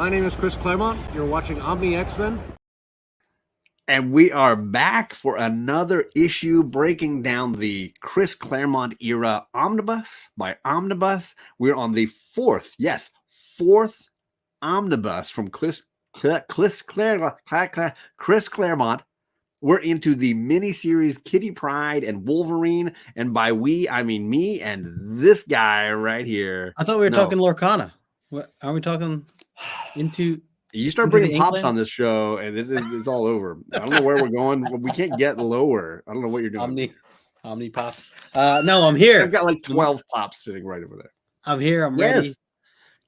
My name is Chris Claremont. You're watching Omni X-Men. And we are back for another issue breaking down the Chris Claremont era Omnibus by Omnibus. We're on the fourth Omnibus from Chris Claremont. We're into the miniseries Kitty Pryde and Wolverine. And by we, I mean me and this guy right here. I thought we were talking Lorcana. What are we talking into? You start bringing pops on this show, and it's all over. I don't know where we're going. We can't get lower. I don't know what you're doing. Omni pops. No, I'm here. I've got like 12 pops sitting right over there. I'm here. I'm ready.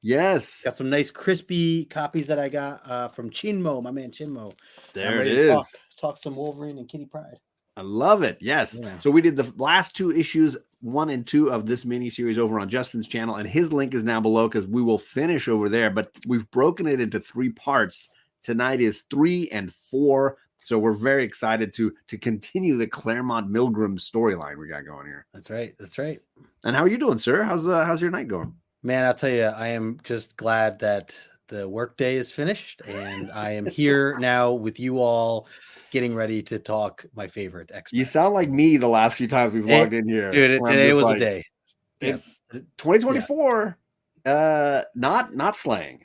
Yes. Got some nice crispy copies that I got from Chinmo, my man Chinmo. There it is. Talk some Wolverine and Kitty Pryde. I love it. Yes. Yeah. So we did the last two issues, 1 and 2 of this mini series over on Justin's channel, and his link is down below because we will finish over there. But we've broken it into 3 parts. Tonight is 3 and 4. So we're very excited to continue the Claremont Milgram storyline we got going here. That's right. That's right. And how are you doing, sir? How's your night going? Man, I'll tell you, I am just glad that the workday is finished, and I am here now with you all, getting ready to talk my favorite X-Men. You sound like me the last few times we've logged in here. Dude, today was a day. It's 2024. Yeah. Not slaying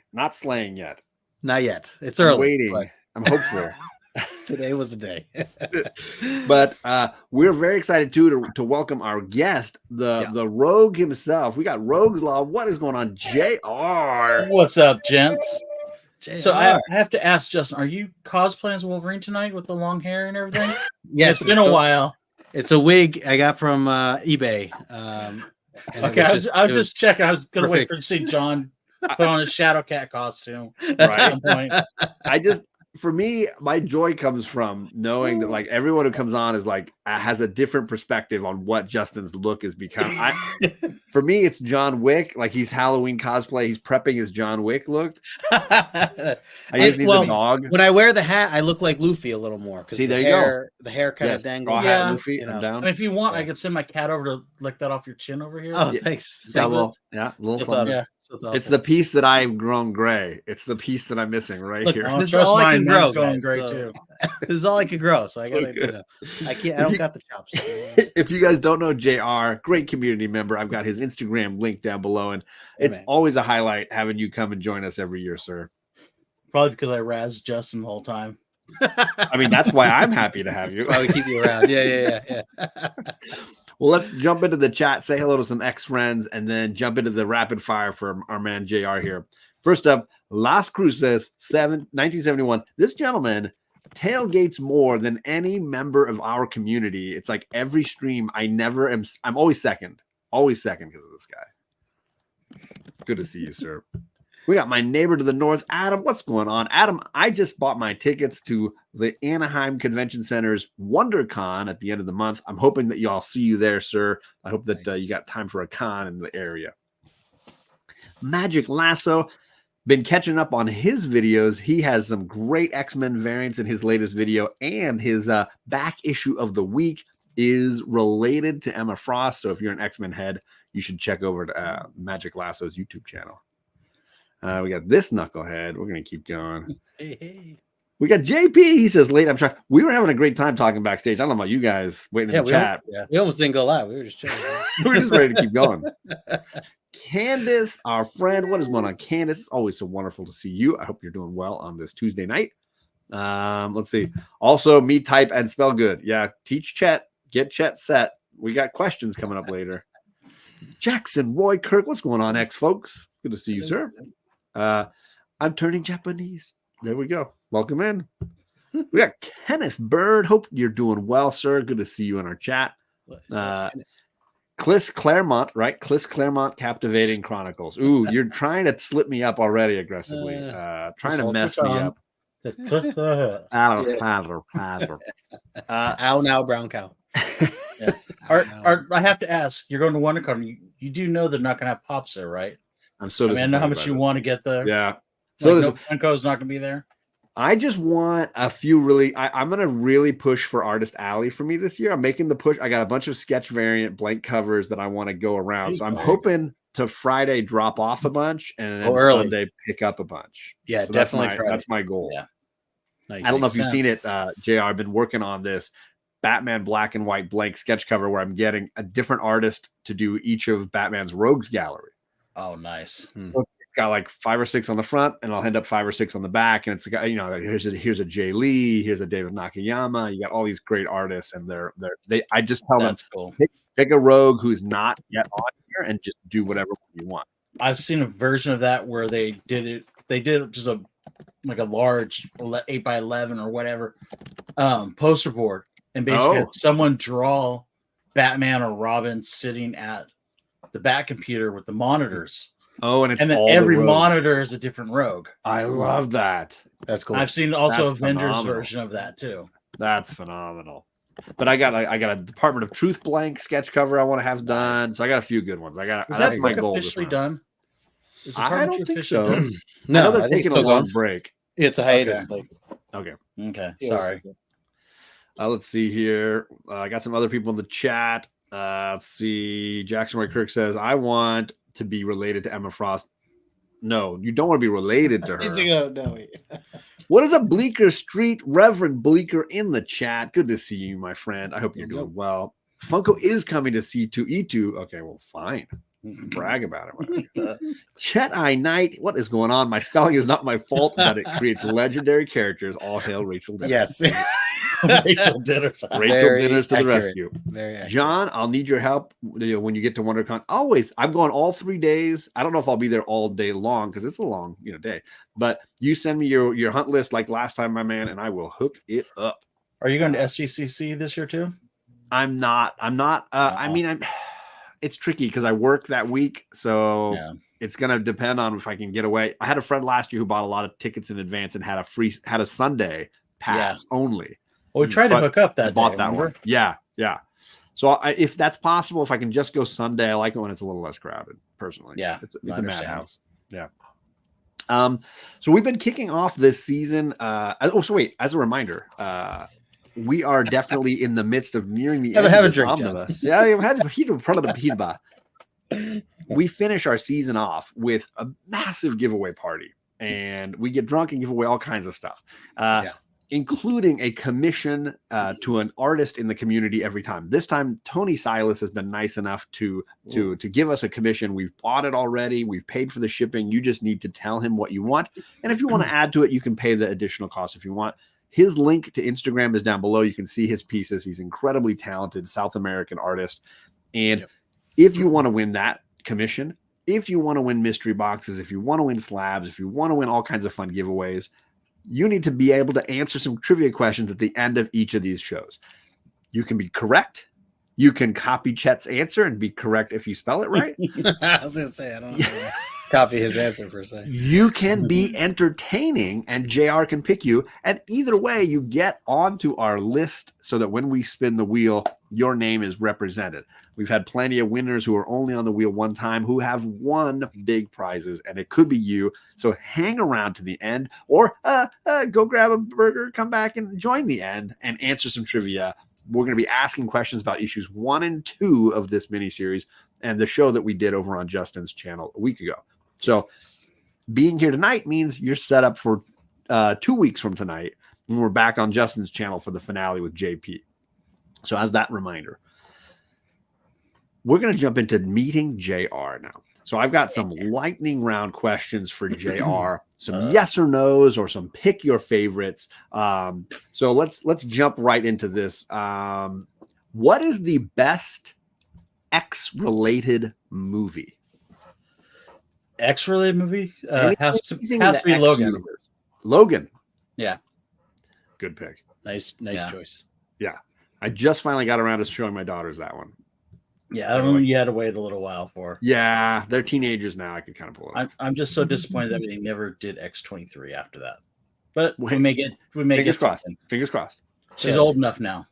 yet. Not yet. It's early. I'm waiting. But... I'm hopeful. Today was a day. But we're very excited too to welcome our guest, the Rogue himself. We got Rogueslaw. What is going on, JR? What's up, gents? JR. So I have to ask Justin, are you cosplaying as Wolverine tonight with the long hair and everything? Yes, it's been a while. It's a wig I got from eBay. Okay, I was just checking. I was gonna wait for to see John put on his Shadow Cat costume right at some point. For me, my joy comes from knowing that like everyone who comes on is like has a different perspective on what Justin's look has become. For me, it's John Wick. Like he's Halloween cosplay. He's prepping his John Wick look. I just need a dog. When I wear the hat, I look like Luffy a little more. See, there you go. The hair kind of dangles. Yeah, Luffy, I'm down. I mean, if you want, I could send my cat over to lick that off your chin over here. Oh, thanks. A little fun. Yeah. It's the piece that I've grown gray. It's the piece that I'm missing right here. This is all I can grow. Going gray too. This is all I can grow. So I gotta. I can't. I don't got the chops. If you guys don't know JR, great community member, I've got his Instagram link down below, and it's always a highlight having you come and join us every year, sir. Probably because I razzed Justin the whole time. I mean, that's why I'm happy to have you. Probably keep you around. Yeah. Well, let's jump into the chat, say hello to some ex-friends, and then jump into the rapid fire for our man JR here. First up, Las Cruces 1971. This gentleman tailgates more than any member of our community. It's like every stream I'm always second because of this guy. Good to see you, sir. We got my neighbor to the north, Adam. What's going on? Adam, I just bought my tickets to the Anaheim Convention Center's WonderCon at the end of the month. I'm hoping that y'all see you there, sir. I hope that you got time for a con in the area. Magic Lasso, been catching up on his videos. He has some great X-Men variants in his latest video, and his back issue of the week is related to Emma Frost. So if you're an X-Men head, you should check over to Magic Lasso's YouTube channel. We got this knucklehead. We're going to keep going. Hey. We got JP. He says, late, I'm shocked. We were having a great time talking backstage. I don't know about you guys waiting in the chat. We almost didn't go live. We were just chilling. We were just ready to keep going. Candace, our friend. What is going on, Candace? It's always so wonderful to see you. I hope you're doing well on this Tuesday night. Let's see. Also, me type and spell good. Yeah, teach Chet. Get Chet set. We got questions coming up later. Jackson, Roy, Kirk. What's going on, folks? Good to see you, sir. I'm turning Japanese. There we go. Welcome in. We got Kenneth Bird. Hope you're doing well, sir. Good to see you in our chat. Chris Claremont, right? Chris Claremont, Captivating Chronicles. Ooh, you're trying to slip me up already aggressively. Trying to mess me up. Ow now, brown cow. Yeah. I have to ask, you're going to WonderCon. You do know they're not going to have pops there, right? I'm so I know how much you want to get there. Yeah. So Funko's not going to be there. I just want a few really. I'm going to really push for Artist Alley for me this year. I'm making the push. I got a bunch of sketch variant blank covers that I want to go around. So I'm hoping to Friday drop off a bunch and then Sunday pick up a bunch. Yeah, so definitely. That's my goal. Yeah. Nice. I don't know if you've seen it, JR. I've been working on this Batman black and white blank sketch cover where I'm getting a different artist to do each of Batman's rogues gallery. Oh, nice. So it's got like 5 or 6 on the front, and I'll end up 5 or 6 on the back. And it's got, here's a Jay Lee, here's a David Nakayama. You got all these great artists, and I just tell them, cool. Pick a rogue who's not yet on here and just do whatever you want. I've seen a version of that where they did it. They did just a large 8x11 or whatever poster board, and basically had someone draw Batman or Robin sitting at the Bat computer with the monitors. And then every monitor is a different rogue. I love that. That's cool. I've seen also Avengers version of that too. That's phenomenal. But I got a Department of Truth blank sketch cover I want to have done. So I got a few good ones. Is that my goal officially done? I don't think so. Done? No, they're taking a long break. It's a hiatus. Okay. Sorry. Let's see here. I got some other people in the chat. Let's see. Jackson Roy Kirk says, I want to be related to Emma Frost. No, you don't want to be related to her. What is a Bleecker Street? Reverend Bleecker in the chat. Good to see you, my friend. I hope you're doing well. Funko is coming to C2E2. Okay, well, fine. Brag about it. Chet I Knight. What is going on? My spelling is not my fault, but it creates legendary characters. All hail Rachel Dennis. Yes. Rachel Dinners. Rachel Dinners to the rescue. Very accurate. John, I'll need your help when you get to WonderCon. Always. I'm going all 3 days. I don't know if I'll be there all day long because it's a long day. But you send me your hunt list like last time, my man, and I will hook it up. Are you going to SCCC this year too? I'm not. I mean, it's tricky because I work that week, so it's going to depend on if I can get away. I had a friend last year who bought a lot of tickets in advance and had a Sunday pass only. Well, we tried to hook up that. Bought that one. Yeah. So if that's possible, if I can just go Sunday, I like it when it's a little less crowded. Personally, it's a madhouse. Yeah. So we've been kicking off this season. As a reminder, we are definitely in the midst of nearing the end of the Omnibus. We finish our season off with a massive giveaway party, and we get drunk and give away all kinds of stuff, including a commission to an artist in the community every time. This time, Thony Silas has been nice enough to give us a commission. We've bought it already. We've paid for the shipping. You just need to tell him what you want, and if you want to add to it, you can pay the additional cost if you want. His link to Instagram is down below. You can see his pieces. He's incredibly talented South American artist. And if you want to win that commission, if you want to win mystery boxes, if you want to win slabs, if you want to win all kinds of fun giveaways, you need to be able to answer some trivia questions at the end of each of these shows. You can be correct. You can copy Chet's answer and be correct if you spell it right. I was going to say, I don't know. Copy his answer for a second. You can be entertaining and JR can pick you. And either way, you get onto our list so that when we spin the wheel, your name is represented. We've had plenty of winners who are only on the wheel one time who have won big prizes, and it could be you. So hang around to the end or go grab a burger, come back and join the end and answer some trivia. We're going to be asking questions about issues 1 and 2 of this miniseries and the show that we did over on Justin's channel a week ago. So being here tonight means you're set up for 2 weeks from tonight when we're back on Justin's channel for the finale with JP. So as that reminder, we're going to jump into meeting JR now. So I've got some lightning round questions for JR, some yes or no's or some pick your favorites. So let's jump right into this. What is the best X-related movie? X-related movie has to be Logan. Universe. Logan. Yeah. Good pick. Nice choice. Yeah. I just finally got around to showing my daughters that one. Yeah, that one you had to wait a little while for. Yeah, they're teenagers now. I could kind of pull it off. I'm just so disappointed that they never did X-23 after that. But we may get Fingers crossed. She's old enough now.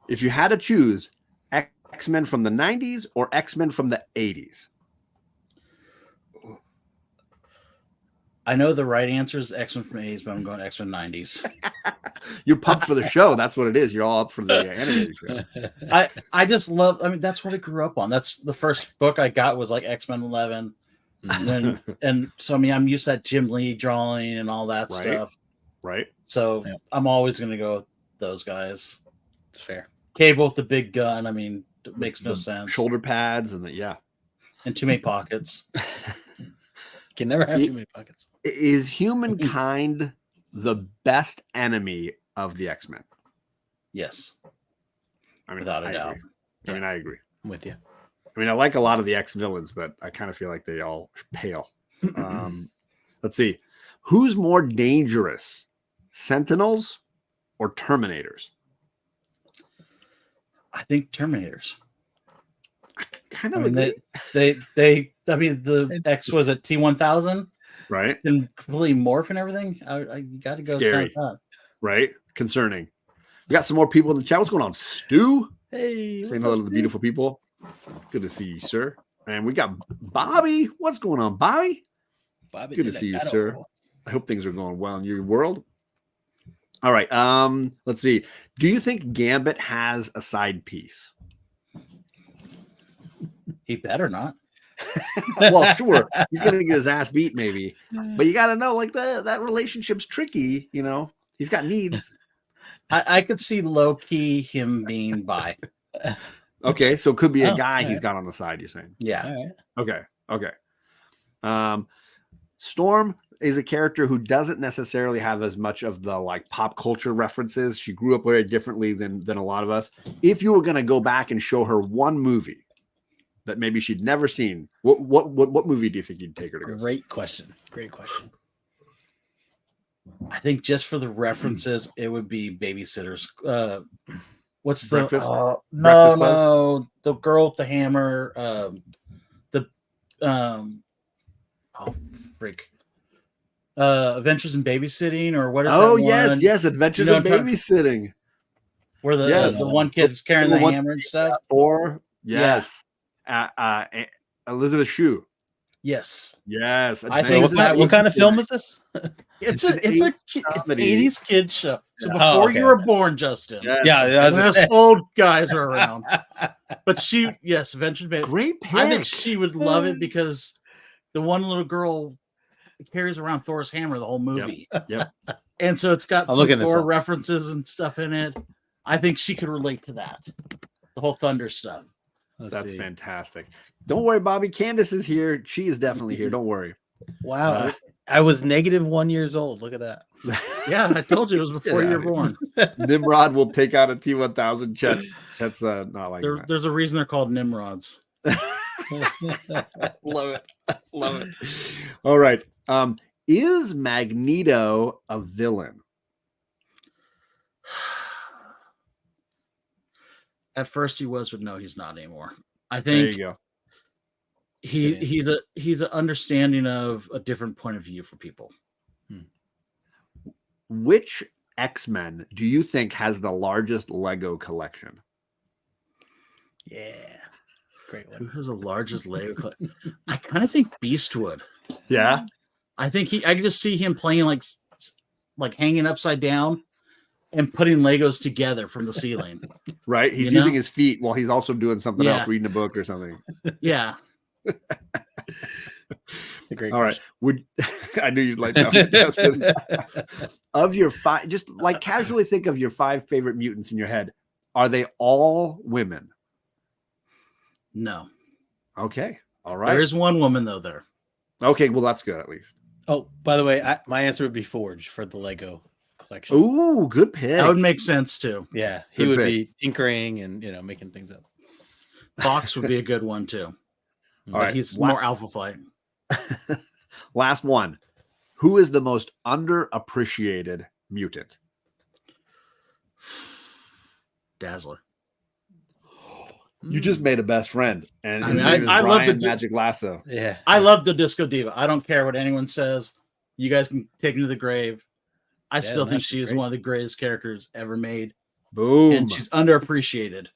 If you had to choose X-Men from the 90s or X-Men from the 80s? I know the right answer is X-Men from the 80s, but I'm going X-Men 90s. You're pumped for the show. That's what it is. You're all up for the animated show. I just love. I mean, that's what I grew up on. That's the first book I got was like X-Men 11, and so I mean, I'm used to that Jim Lee drawing and all that stuff. Right. So I'm always going to go with those guys. It's fair. Cable with the big gun. I mean, it makes no sense. Shoulder pads and and too many pockets. Can never have too many pockets. Is humankind the best enemy of the X-Men? Yes. I mean, Without a doubt. Agree. I mean, I agree. I'm with you. I mean, I like a lot of the X-villains, but I kind of feel like they all pale. Let's see. Who's more dangerous, Sentinels or Terminators? I think Terminators. Kind of. I mean, I mean, the X was at T-1000, right? And completely morph and everything. I got to go. Scary, right? Concerning. We got some more people in the chat. What's going on, Stu? Hey, saying hello to the beautiful people. Good to see you, sir. And we got Bobby. What's going on, Bobby? Good to see you, sir. I hope things are going well in your world. All right. Let's see. Do you think Gambit has a side piece? He better not. Well, sure. He's gonna get his ass beat, maybe. But you gotta know, like that relationship's tricky, you know. He's got needs. I could see low key him being bi. Okay, so it could be a guy he's got on the side, you're saying. Yeah. Right. Okay. Storm is a character who doesn't necessarily have as much of the like pop culture references. She grew up very differently than a lot of us. If you were gonna go back and show her one movie that maybe she'd never seen, what movie do you think you'd take her to go? Great question. I think just for the references, it would be Babysitters. What's the Breakfast? No, the girl with the hammer. Adventures in Babysitting, or what is that? Oh, one? yes, Adventures in Babysitting. Where the one kid's carrying the hammer and stuff. Or Elizabeth Shue. Yes. I think what kind of film is this? It's an 80s kid show. So before you were born, Justin. Yes. Old guys are around. But Adventures Baby. Great pick. I think she would love it because the one little girl carries around Thor's hammer the whole movie. Yep. And so it's got some Thor references and stuff in it. I think she could relate to that. The whole Thunder stuff. That's fantastic. Don't worry, Bobby. Candace is here. She is definitely here. Don't worry. Wow. I was -1 years old. Look at that. Yeah, I told you it was before you were born. Nimrod will take out a T-1000. Chet's not like that. There's a reason they're called Nimrods. Love it. All right. Is Magneto a villain? At first he was, but no, he's not anymore. I think there you go. He's an understanding of a different point of view for people. Which X-Men do you think has the largest Lego collection? Yeah. Great one. Who has the largest Lego collection? I kind of think Beast would. Yeah. I think I can just see him playing like hanging upside down and putting Legos together from the ceiling. Right. He's using his feet while he's also doing something else, reading a book or something. Yeah. All right. I knew you'd like that one. Of your 5, just like casually think of your 5 favorite mutants in your head. Are they all women? No. Okay. All right. There is one woman though there. Okay. Well, that's good at least. Oh, by the way, my answer would be Forge for the Lego collection. Ooh, good pick. That would make sense too. Yeah, he would be tinkering and making things up. Fox would be a good one too. All right, he's more Alpha Flight. Last one. Who is the most underappreciated mutant? Dazzler. You just made a best friend, and his name is I Ryan love the Magic Lasso. Yeah, I love the Disco Diva. I don't care what anyone says. You guys can take me to the grave. I still think she is one of the greatest characters ever made. Boom. And she's underappreciated.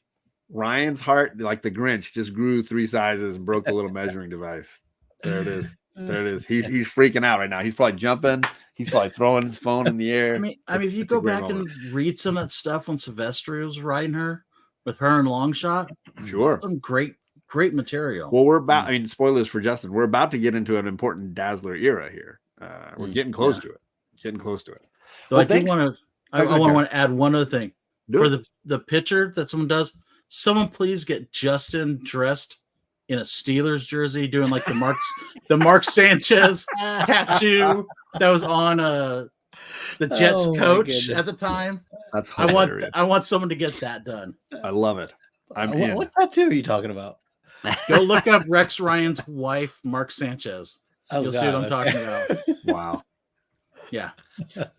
Ryan's heart, like the Grinch, just grew 3 sizes and broke the little measuring device. There it is. There it is. He's freaking out right now. He's probably jumping. He's probably throwing his phone in the air. I mean, if you go back and read some of that stuff when Sylvester was writing her with her and Longshot, sure, some great material. Well, we're about. I mean, spoilers for Justin. We're about to get into an important Dazzler era here. We're getting close to it. Getting close to it. So well, I do want to. I want to add one other thing for the picture that someone does. Someone please get Justin dressed in a Steelers jersey, doing like the Mark Sanchez tattoo that was on the Jets coach at the time. That's hilarious. I want someone to get that done. I love it. What tattoo are you talking about? Go look up Rex Ryan's wife, Mark Sanchez. You'll see what I'm talking about. Wow. Yeah.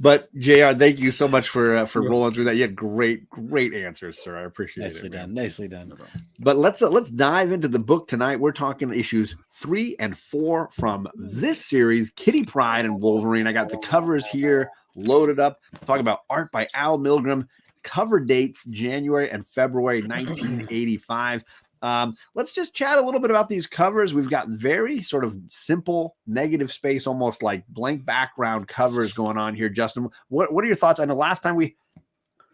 But JR, thank you so much for rolling through that. You had great answers, sir. I appreciate it. Nicely done. But let's dive into the book tonight. We're talking issues 3 and 4 from this series, Kitty Pryde and Wolverine. I got the covers here loaded up. Talking about art by Al Milgrom. Cover dates January and February 1985. Let's just chat a little bit about these covers. We've got very sort of simple negative space, almost like blank background covers going on here. Justin, what are your thoughts? I know last time we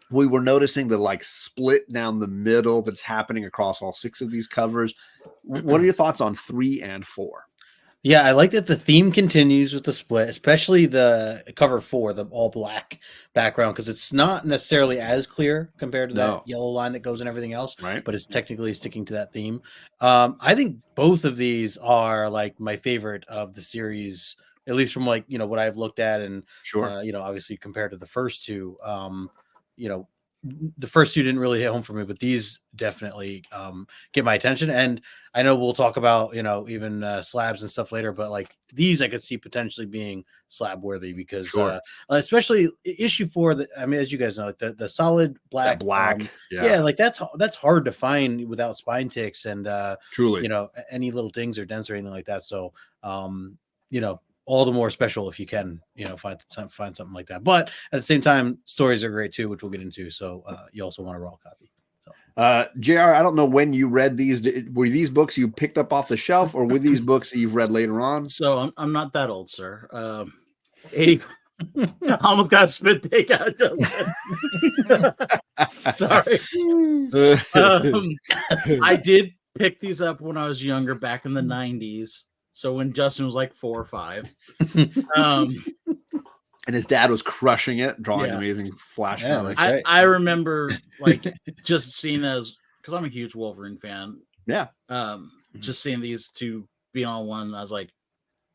were noticing the like split down the middle that's happening across all 6 of these covers. What are your thoughts on 3 and 4? Yeah, I like that the theme continues with the split, especially the cover 4, the all black background, because it's not necessarily as clear compared to that yellow line that goes in everything else, right? But it's technically sticking to that theme. I think both of these are like my favorite of the series, at least from like, what I've looked at, and sure, obviously compared to the first two, the first two didn't really hit home for me, but these definitely get my attention. And I know we'll talk about, even slabs and stuff later, but like these I could see potentially being slab worthy because especially issue 4, that I mean, as you guys know, like the solid black, like that's hard to find without spine ticks and truly, any little dings or dents or anything like that. So all the more special if you can, find something like that. But at the same time, stories are great too, which we'll get into. So you also want a raw copy. So, JR, I don't know when you read these. Were these books you picked up off the shelf, or were these books that you've read later on? So I'm not that old, sir. 80. I almost got a spit take out. Sorry. I did pick these up when I was younger, back in the 90s. So when Justin was like 4 or 5, and his dad was crushing it, drawing amazing flash. I remember like just seeing those because I'm a huge Wolverine fan. Yeah. Just seeing these two be on one, I was like,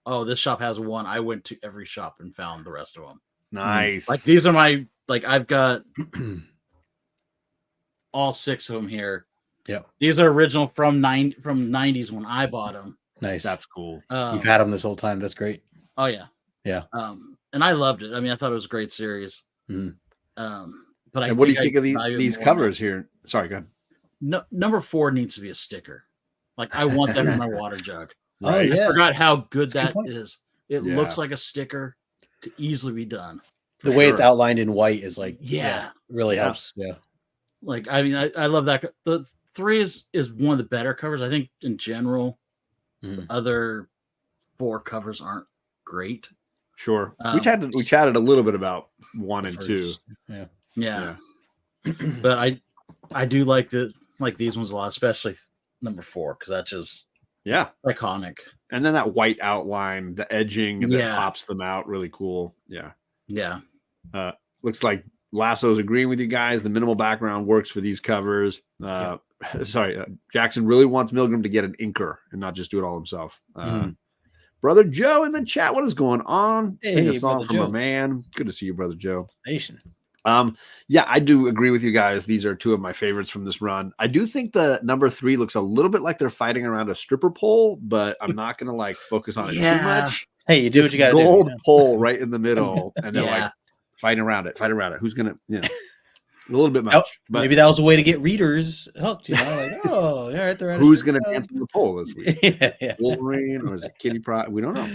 oh, this shop has one. I went to every shop and found the rest of them. Nice. Like these are my I've got all 6 of them here. Yeah. These are original from 90s when I bought them. Nice. That's cool. You've had them this whole time. That's great. Oh yeah. Yeah. And I loved it. I mean, I thought it was a great series. But what do you think of these covers here? Sorry, go ahead. No, number 4 needs to be a sticker. Like I want that for my water jug. Right. I forgot how good that is. It looks like a sticker. Could easily be done. The way it's outlined in white is like, really helps. Yeah. Like, I mean, I love that. The 3 is one of the better covers. I think in general, the other 4 covers aren't great. Sure. We chatted a little bit about 1 and 2. Yeah. But I do like these ones a lot, especially number 4, because that's just iconic. And then that white outline, the edging that pops them out, really cool. Yeah. Looks like Lasso's agreeing with you guys. The minimal background works for these covers. Jackson really wants Milgrom to get an inker and not just do it all himself. Brother Joe in the chat, what is going on? Sing a song from a man. Good to see you, Brother Joe. Nation. I do agree with you guys. These are 2 of my favorites from this run. I do think the number 3 looks a little bit like they're fighting around a stripper pole, but I'm not gonna like focus on it too much. Hey, you do what you got to do. Gold pole right in the middle, and they're like fighting around it. Who's gonna, a little bit much. But maybe that was a way to get readers hooked. Who's gonna dance on the pole this week? Wolverine, or is it Kitty Pryde? We don't know.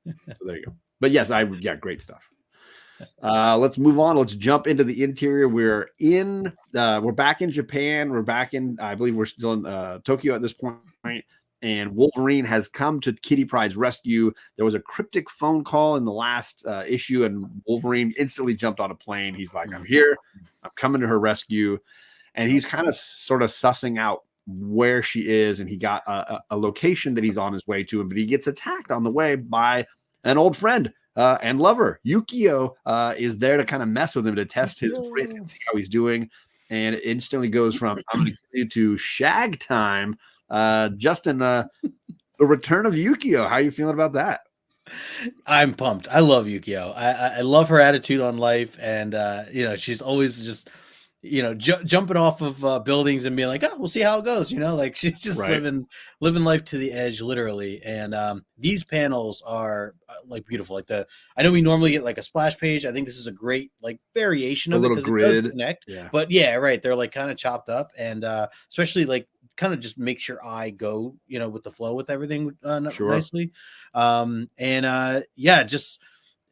So there you go. But yes, great stuff. Let's move on. Let's jump into the interior. We're back in Japan. We're back in, I believe we're still in Tokyo at this point. and Wolverine has come to Kitty Pryde's rescue. There was a cryptic phone call in the last issue, and Wolverine instantly jumped on a plane. He's like, I'm here. I'm coming to her rescue. And he's kind of sort of sussing out where she is, and he got a location that he's on his way to, but he gets attacked on the way by an old friend and lover. Yukio is there to kind of mess with him, to test his grit and see how he's doing. And it instantly goes from I'm going to kill you to shag time. Justin, the return of Yukio. How are you feeling about that? I'm pumped. I love Yukio. I love her attitude on life, and she's always just jumping off of buildings and being like, oh, we'll see how it goes. Like she's just living life to the edge, literally. And these panels are like beautiful. Like I know we normally get like a splash page. I think this is a great like variation of it because it does connect. Yeah. But yeah, right. They're like kind of chopped up, and especially like kind of just makes your eye go, with the flow with everything nicely.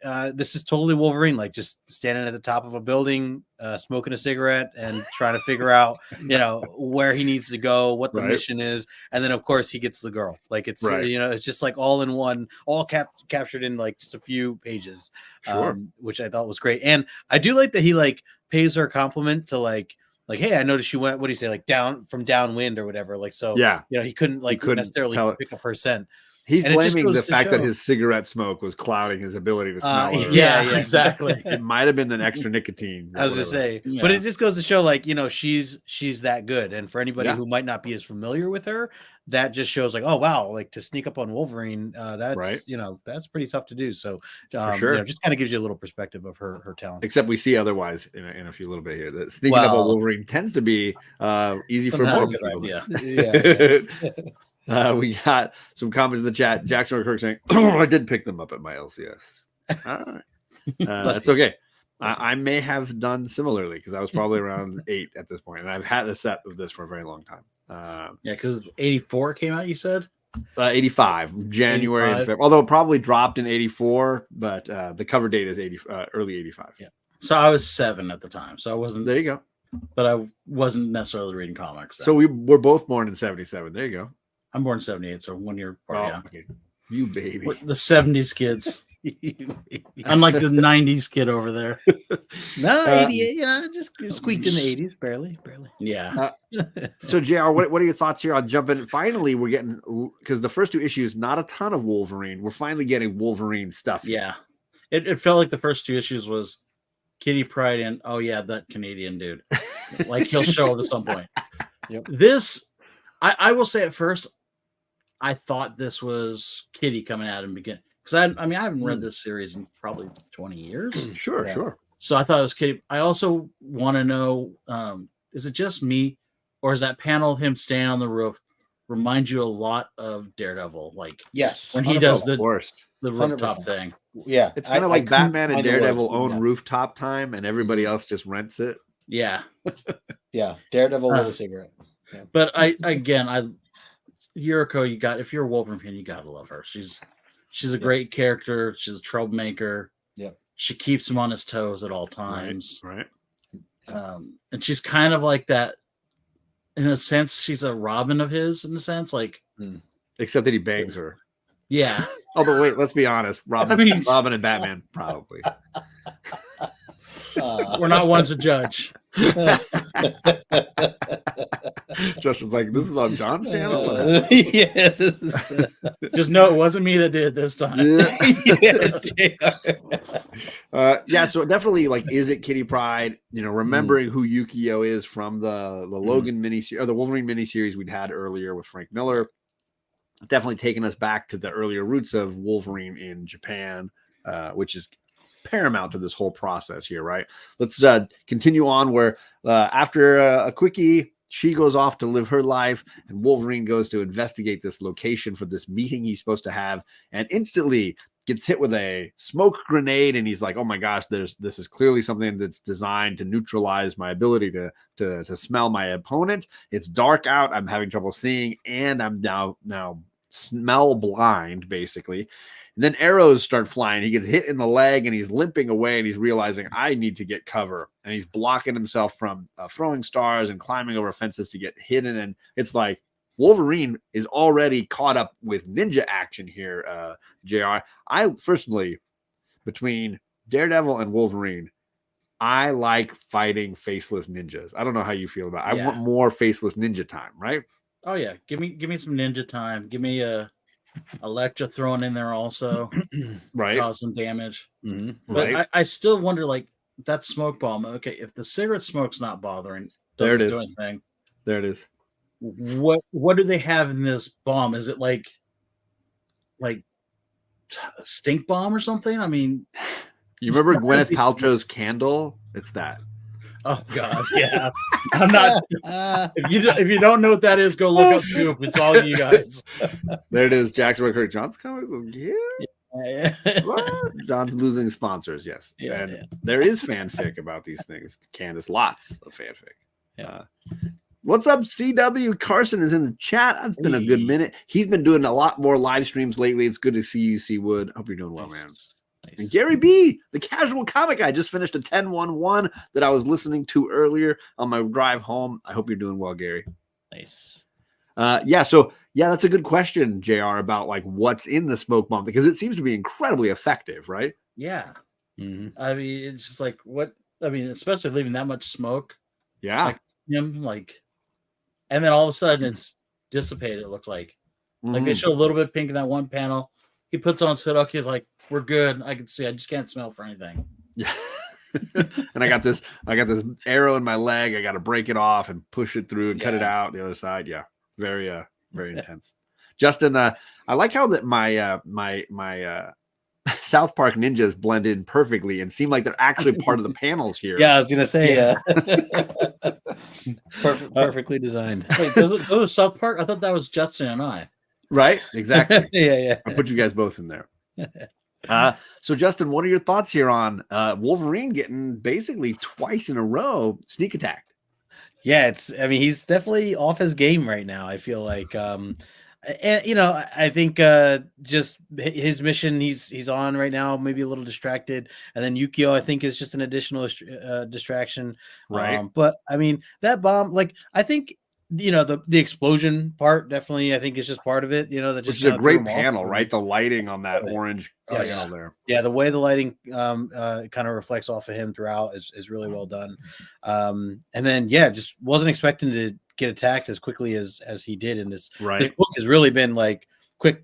This is totally Wolverine, like just standing at the top of a building, smoking a cigarette and trying to figure out, where he needs to go, what the mission is. And then of course he gets the girl. Like it's, it's just like all in one, all captured in like just a few pages, which I thought was great. And I do like that he like pays her a compliment to like, hey, I noticed you went, what do you say, like downwind or whatever. Like, so, he couldn't necessarily pick up her scent. He's blaming the fact that his cigarette smoke was clouding his ability to smell her. Yeah, exactly. It might have been an extra nicotine. I was going to say, but it just goes to show, like, she's that good. And for anybody who might not be as familiar with her, that just shows like, oh, wow, like to sneak up on Wolverine, that's, that's pretty tough to do. So, just kind of gives you a little perspective of her talent. Except we see otherwise in a few little bit here that sneaking up on Wolverine tends to be easy for most people. Yeah. We got some comments in the chat. Jackson Kirk saying, I did pick them up at my LCS. All right. That's okay. I may have done similarly because I was probably around 8 at this point, and I've had a set of this for a very long time. Because 84 came out, you said? 85, January 85. And February. Although it probably dropped in 84, but the cover date is early 85. Yeah. So I was 7 at the time. So I wasn't. There you go. But I wasn't necessarily reading comics then. So we were both born in 77. There you go. I'm born in 78, so 1 year apart. Yeah. Okay. You baby. We're the 70s kids. I'm like the 90s kid over there. No, 88, just squeaked in the 80s, barely. Yeah. So, JR, what are your thoughts here on jumping? Finally, we're getting, because the first 2 issues, not a ton of Wolverine. We're finally getting Wolverine stuff. Yeah. It felt like the first 2 issues was Kitty Pryde and, that Canadian dude. Like he'll show up at some point. Yep. This, I will say at first, I thought this was Kitty coming at him because I haven't read this series in probably 20 years. Sure. So I thought it was Kitty. I also want to know, is it just me, or is that panel of him standing on the roof remind you a lot of Daredevil? Like, yes, when he does the 100%. rooftop thing. Yeah, it's kind of like Batman and Daredevil own rooftop time, and everybody else just rents it. Yeah, yeah. Daredevil with a cigarette. Yeah. But Yuriko, if you're a Wolverine fan, you gotta love her. She's a great character. She's a troublemaker. Yeah, she keeps him on his toes at all times. Right. And she's kind of like that. In a sense, she's a Robin of his. In a sense, like except that he bangs her. Yeah. Although, wait, let's be honest. Robin and Batman probably. We're not ones to judge. Justin's like, this is on John's channel. Yeah. Just know it wasn't me that did it this time. So definitely, like, is it Kitty Pryde? Remembering who Yukio is from the Logan miniseries or the Wolverine miniseries we'd had earlier with Frank Miller. Definitely taking us back to the earlier roots of Wolverine in Japan, which is paramount to this whole process here, right? Let's continue on where after a quickie, she goes off to live her life, and Wolverine goes to investigate this location for this meeting he's supposed to have, and instantly gets hit with a smoke grenade, and he's like, oh my gosh, this is clearly something that's designed to neutralize my ability to smell my opponent. It's dark out, I'm having trouble seeing, and I'm now smell blind, basically. And then arrows start flying. He gets hit in the leg and he's limping away, and he's realizing I need to get cover. And he's blocking himself from throwing stars and climbing over fences to get hidden. And it's like, Wolverine is already caught up with ninja action here, JR. I personally, between Daredevil and Wolverine, I like fighting faceless ninjas. I don't know how you feel about it. I want more faceless ninja time, right? Oh yeah, give me some ninja time. Give me a Elektra thrown in there also, right? Cause some damage. Mm-hmm. But Right. I still wonder, like, that smoke bomb. Okay, if the cigarette smoke's not bothering, There it doesn't is. do anything. There it is. What do they have in this bomb? Is it like a stink bomb or something? I mean, You remember it's gotta Gwyneth be Paltrow's candle? It's that. oh god, yeah. I'm not. If you don't know what that is, go look up Goop. It's all you guys. There it is. Jackson Kirk John's comics. Yeah. What? John's losing sponsors. Yes. Yeah, and yeah. there is fanfic about these things. Candace, lots of fanfic. Yeah. What's up, CW? Carson is in the chat. It's been a good minute. He's been doing a lot more live streams lately. It's good to see you, C Wood. Hope you're doing well, man. Nice. And Gary B, the casual comic guy, just finished a 10-1-1 that I was listening to earlier on my drive home. I hope you're doing well, Gary. Nice. So that's a good question, JR, about like what's in the smoke bomb, because it seems to be incredibly effective, right? Yeah. Mm-hmm. I mean, it's just like what I mean, especially leaving that much smoke. Yeah. Like him, and then all of a sudden it's dissipated. It looks like they show a little bit of pink in that one panel. He puts on his hood. Okay, he's like, we're good. I can see. I just can't smell for anything. Yeah. And I got this arrow in my leg. I got to break it off and push it through and cut it out the other side. Yeah. Very intense. Justin, I like how that my South Park ninjas blend in perfectly and seem like they're actually part of the panels here. Yeah, I was gonna say perfectly designed. Wait, those are South Park? I thought that was Jetson and I. Right? Exactly. Yeah. I put you guys both in there. So Justin, what are your thoughts here on Wolverine getting basically twice in a row sneak attacked? Yeah, he's definitely off his game right now. I feel like and I think just his mission he's on right now, maybe a little distracted, and then Yukio I think is just an additional distraction, right? But I mean that bomb, like I think the explosion part definitely I think is just part of it, that just which is a great panel, right? The lighting on that orange panel there. Yeah, the way the lighting kind of reflects off of him throughout is really well done. And then just wasn't expecting to get attacked as quickly as he did in this. Right. This book has really been like quick,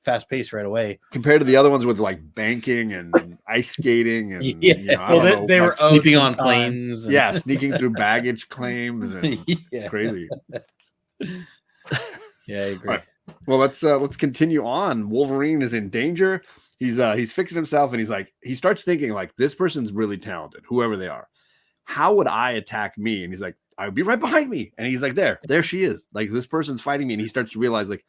fast paced right away compared to the other ones with like banking and ice skating and they were sleeping on planes. Sneaking through baggage claims. And it's crazy. Yeah, I agree. Right. Well, let's continue on. Wolverine is in danger. He's fixing himself, and he starts thinking like, this person's really talented, whoever they are. How would I attack me? And he's like, I would be right behind me. And he's like, there she is. Like, this person's fighting me. And he starts to realize like,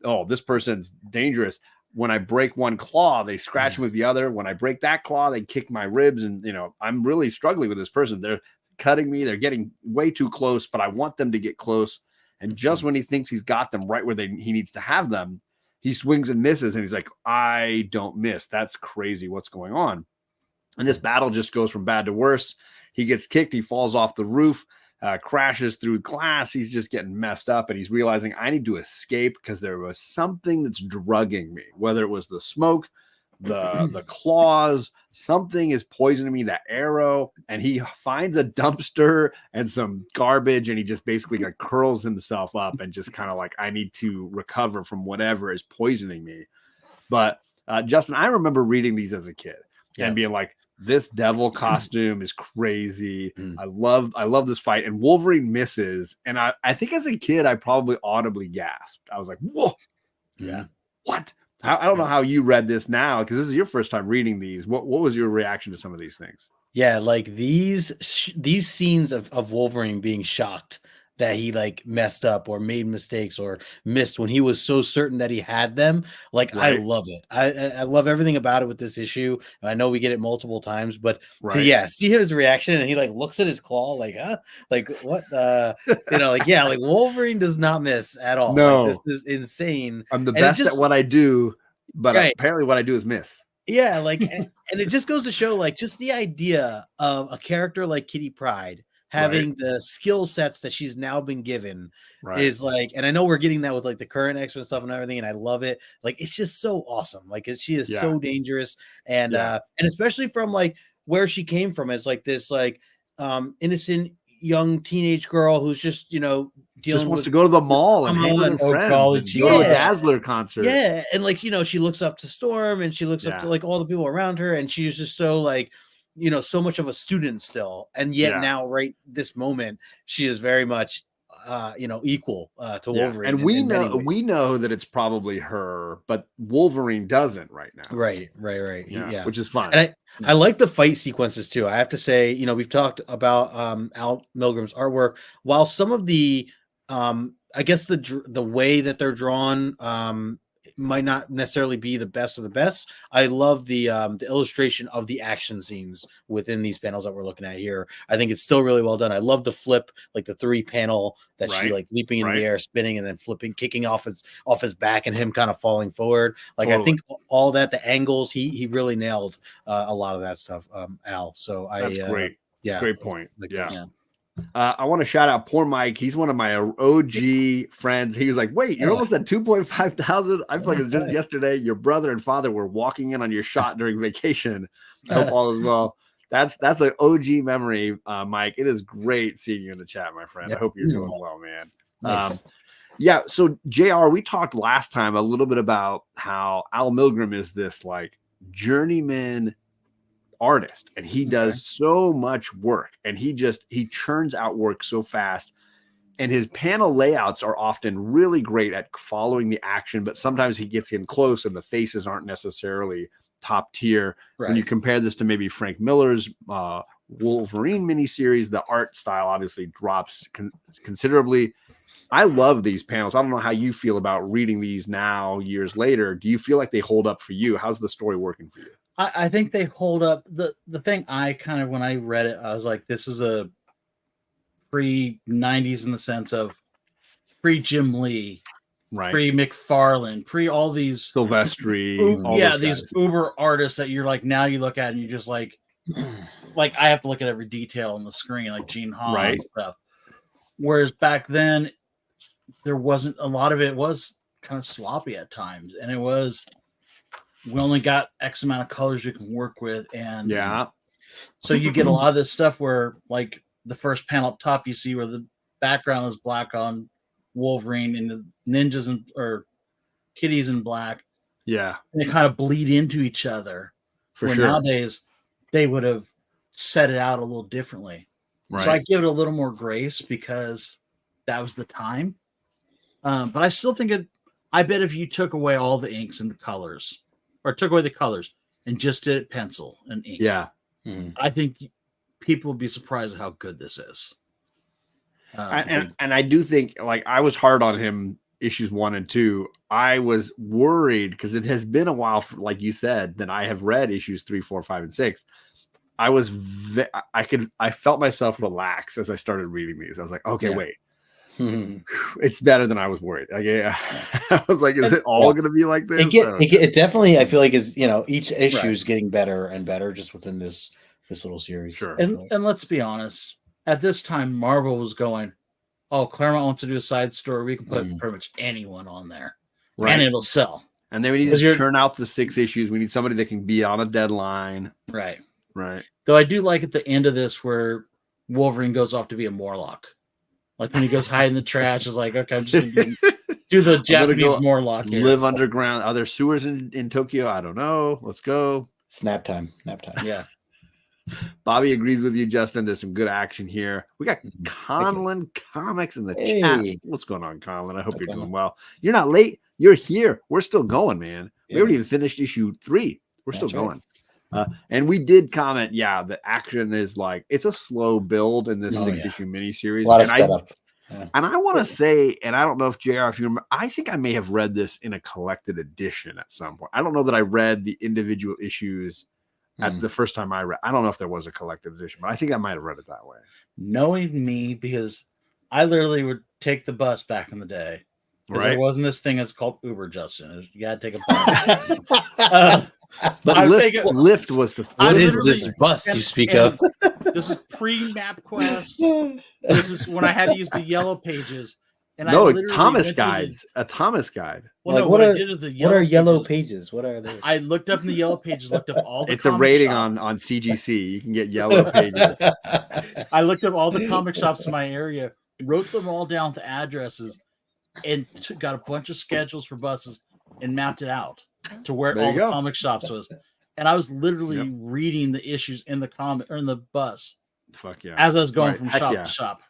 oh, this person's dangerous. When I break one claw, they scratch me with the other. When I break that claw, they kick my ribs. And, I'm really struggling with this person. They're cutting me. They're getting way too close, but I want them to get close. And just when he thinks he's got them right where he needs to have them, he swings and misses. And he's like, I don't miss. That's crazy. What's going on? And this battle just goes from bad to worse. He gets kicked. He falls off the roof. Crashes through glass. He's just getting messed up, and he's realizing I need to escape because there was something that's drugging me, whether it was the smoke, the claws, something is poisoning me, that arrow. And he finds a dumpster and some garbage, and he just basically like curls himself up and just kind of like, I need to recover from whatever is poisoning me. But Justin, I remember reading these as a kid and being like, this devil costume is crazy. I love this fight. And Wolverine misses. And I think as a kid, I probably audibly gasped. I was like, whoa. Yeah. What? I don't know how you read this now, because this is your first time reading these. What was your reaction to some of these things? Yeah, like these scenes of Wolverine being shocked that he like messed up or made mistakes or missed when he was so certain that he had them. Like, right. I love it. I love everything about it with this issue. And I know we get it multiple times, but see his reaction, and he like looks at his claw like, huh? Like what? Like Wolverine does not miss at all. No, like, this is insane. I'm the best at what I do, but apparently what I do is miss. Yeah, like and it just goes to show like just the idea of a character like Kitty Pryde having the skill sets that she's now been given Right. is like, and I know we're getting that with like the current X-Men stuff and everything, and I love it. Like, it's just so awesome. Like, she is so dangerous, and especially from like where she came from as like this like innocent young teenage girl who's just dealing just wants with, to go to the mall and hang with her friends college, and go to a Dazzler concert. Yeah, and like she looks up to Storm and she looks up to like all the people around her, and she's just so like so much of a student still, and yet now right this moment she is very much equal to Wolverine. And we know that it's probably her, but Wolverine doesn't right now. Right. Yeah, which is fun. And I like the fight sequences too. I have to say, we've talked about Al Milgram's artwork. While some of the I guess the way that they're drawn might not necessarily be the best of the best. I love the illustration of the action scenes within these panels that we're looking at here. I think it's still really well done. I love the flip, like the 3 panel that she like leaping in the air, spinning, and then flipping, kicking off his back, and him kind of falling forward. Like I think all that, the angles, he really nailed a lot of that stuff, Al. So that's great. Yeah, great point. Yeah. I want to shout out poor Mike. He's one of my OG friends. He was like, wait, you're almost at 2.5 thousand. I feel like it's just yesterday. Your brother and father were walking in on your shot during vacation. Hope all is well. That's an OG memory, Mike. It is great seeing you in the chat, my friend. I hope you're doing well, man. Nice. So JR, we talked last time a little bit about how Al Milgrom is this like journeyman artist, and he does so much work, and he churns out work so fast, and his panel layouts are often really great at following the action, but sometimes he gets in close and the faces aren't necessarily top tier. When you compare this to maybe Frank Miller's Wolverine miniseries, the art style obviously drops considerably. I love these panels. I don't know how you feel about reading these now, years later. Do you feel like they hold up for you? How's the story working for you? I think they hold up. The thing I kind of, when I read it, I was like, this is a pre-90s in the sense of pre-Jim Lee, pre-McFarlane, pre-all these Silvestri, these uber artists that you're like, now you look at and you're just like I have to look at every detail on the screen, like Gene Hahn and stuff. Whereas back then, there wasn't, a lot of it was kind of sloppy at times, and it was, we only got X amount of colors we can work with. And so you get a lot of this stuff where like the first panel up top, you see where the background is black on Wolverine and the ninjas or kitties in black. Yeah. And they kind of bleed into each other. For sure. Nowadays they would have set it out a little differently. Right. So I give it a little more grace because that was the time. But I still think I bet if you took away all the inks and the colors, or took away the colors and just did it pencil and ink. Yeah. I think people would be surprised at how good this is. And I do think, like, I was hard on him issues 1 and 2. I was worried because it has been a while, like you said, that I have read issues 3, 4, 5, and 6. I felt myself relax as I started reading these. I was like, okay, wait. It's better than I was worried. Like, I was like, is it all going to be like this? It definitely, I feel like, is, each issue is getting better and better just within this little series. Sure. And let's be honest, at this time, Marvel was going, oh, Claremont wants to do a side story. We can put pretty much anyone on there, and it'll sell. And then we need to churn out the 6 issues. We need somebody that can be on a deadline. Right. Though I do like at the end of this where Wolverine goes off to be a Morlock. Like when he goes hide in the trash, is like, okay, I'm just going to do the Japanese Morlock here. Live underground. Are there sewers in Tokyo? I don't know. Let's go. Nap time. Yeah. Bobby agrees with you, Justin. There's some good action here. We got Conlon Comics in the chat. What's going on, Conlon? I hope you're doing well. You're not late. You're here. We're still going, man. We already even finished issue 3. We're still going. And we did comment, the action is like, it's a slow build in this 6-issue miniseries. A lot of setup. And I want to say, and I don't know if JR, if you remember, I think I may have read this in a collected edition at some point. I don't know that I read the individual issues at the first time I read. I don't know if there was a collected edition, but I think I might have read it that way. Knowing me, because I literally would take the bus back in the day. Because there wasn't this thing that's called Uber, Justin. You got to take a bus. But Lyft was the. What is this bus you speak of? This is pre-map quest. This is when I had to use the yellow pages. And no, I literally Thomas went guides. A Thomas guide. Well, Like, no, what what I are- did is the What are yellow pages. pages? What are they? I looked up in the yellow pages, looked up all the It's a comic rating shop- on CGC. You can get yellow pages. I looked up all the comic shops in my area, wrote them all down to addresses, and got a bunch of schedules for buses and mapped it out to where There all you the go. comic shops was. And I was literally Yep. reading the issues in the comic or in the bus Fuck yeah. as I was going Right. from Heck shop yeah. to shop.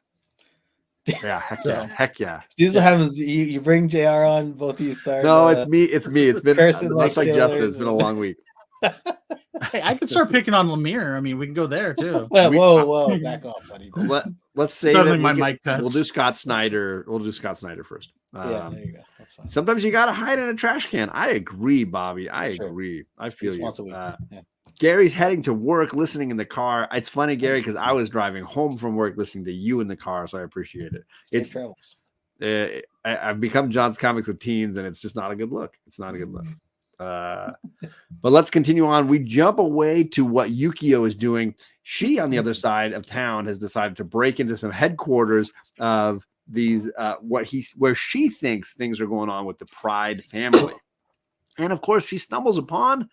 Yeah, heck So- yeah. Heck yeah. This is what happens. You bring JR on, both of you start. No, it's me. It's me. It's been Cursing much like like Justin. sailors It's been a long week. Hey, I could start picking on Lemire. I mean, we can go there too. Whoa, back off, buddy. Let's say Suddenly that my mic cuts. we'll do Scott Snyder. We'll do Scott Snyder first. Yeah, there you go. That's fine. Sometimes you gotta hide in a trash can. I agree, Bobby. I Sure. agree. I At feel least you. once a week. Uh, Yeah. Gary's heading to work, listening in the car. It's funny, Gary, because I was driving home from work, listening to you in the car, so I appreciate it. Safe travels. I've become John's Comics with teens, and it's just not a good look. It's not a good look. But let's continue on. We jump away to what Yukio is doing. She, on the other side of town, has decided to break into some headquarters of these where she thinks things are going on with the Pryde family. And of course, she stumbles upon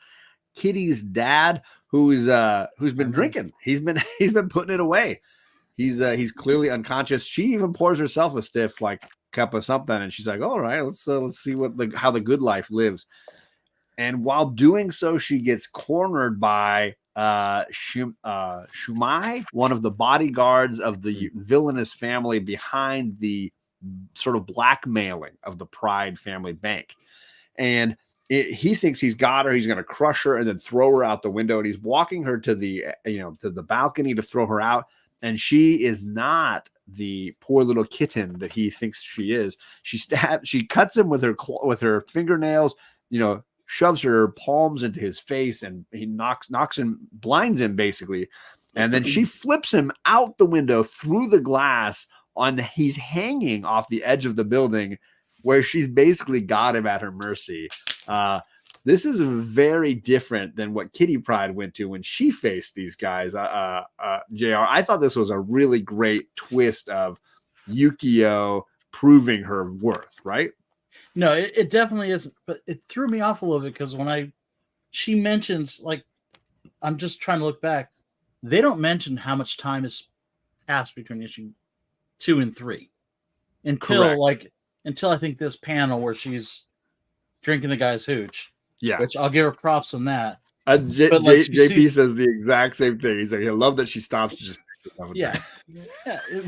Kitty's dad, who's been drinking. He's been putting it away. He's clearly unconscious. She even pours herself a stiff cup of something, and she's like, "All right, let's see how the good life lives." And while doing so, she gets cornered by Shumai, one of the bodyguards of the villainous family behind the sort of blackmailing of the Pryde family bank. And he thinks he's got her. He's going to crush her and then throw her out the window. And he's walking her to the balcony to throw her out. And she is not the poor little kitten that he thinks she is. She cuts him with her fingernails, shoves her palms into his face, and he knocks him, blinds him basically. And then she flips him out the window through the glass he's hanging off the edge of the building, where she's basically got him at her mercy. This is very different than what Kitty Pryde went to when she faced these guys. JR, I thought this was a really great twist of Yukio proving her worth, right? No, it definitely isn't. But it threw me off a little bit because when she mentions, I'm just trying to look back. They don't mention how much time has passed between issue 2 and 3 until I think this panel where she's drinking the guy's hooch. Yeah, which I'll give her props on that. JP says the exact same thing. He's like, I love that she stops to just. Yeah.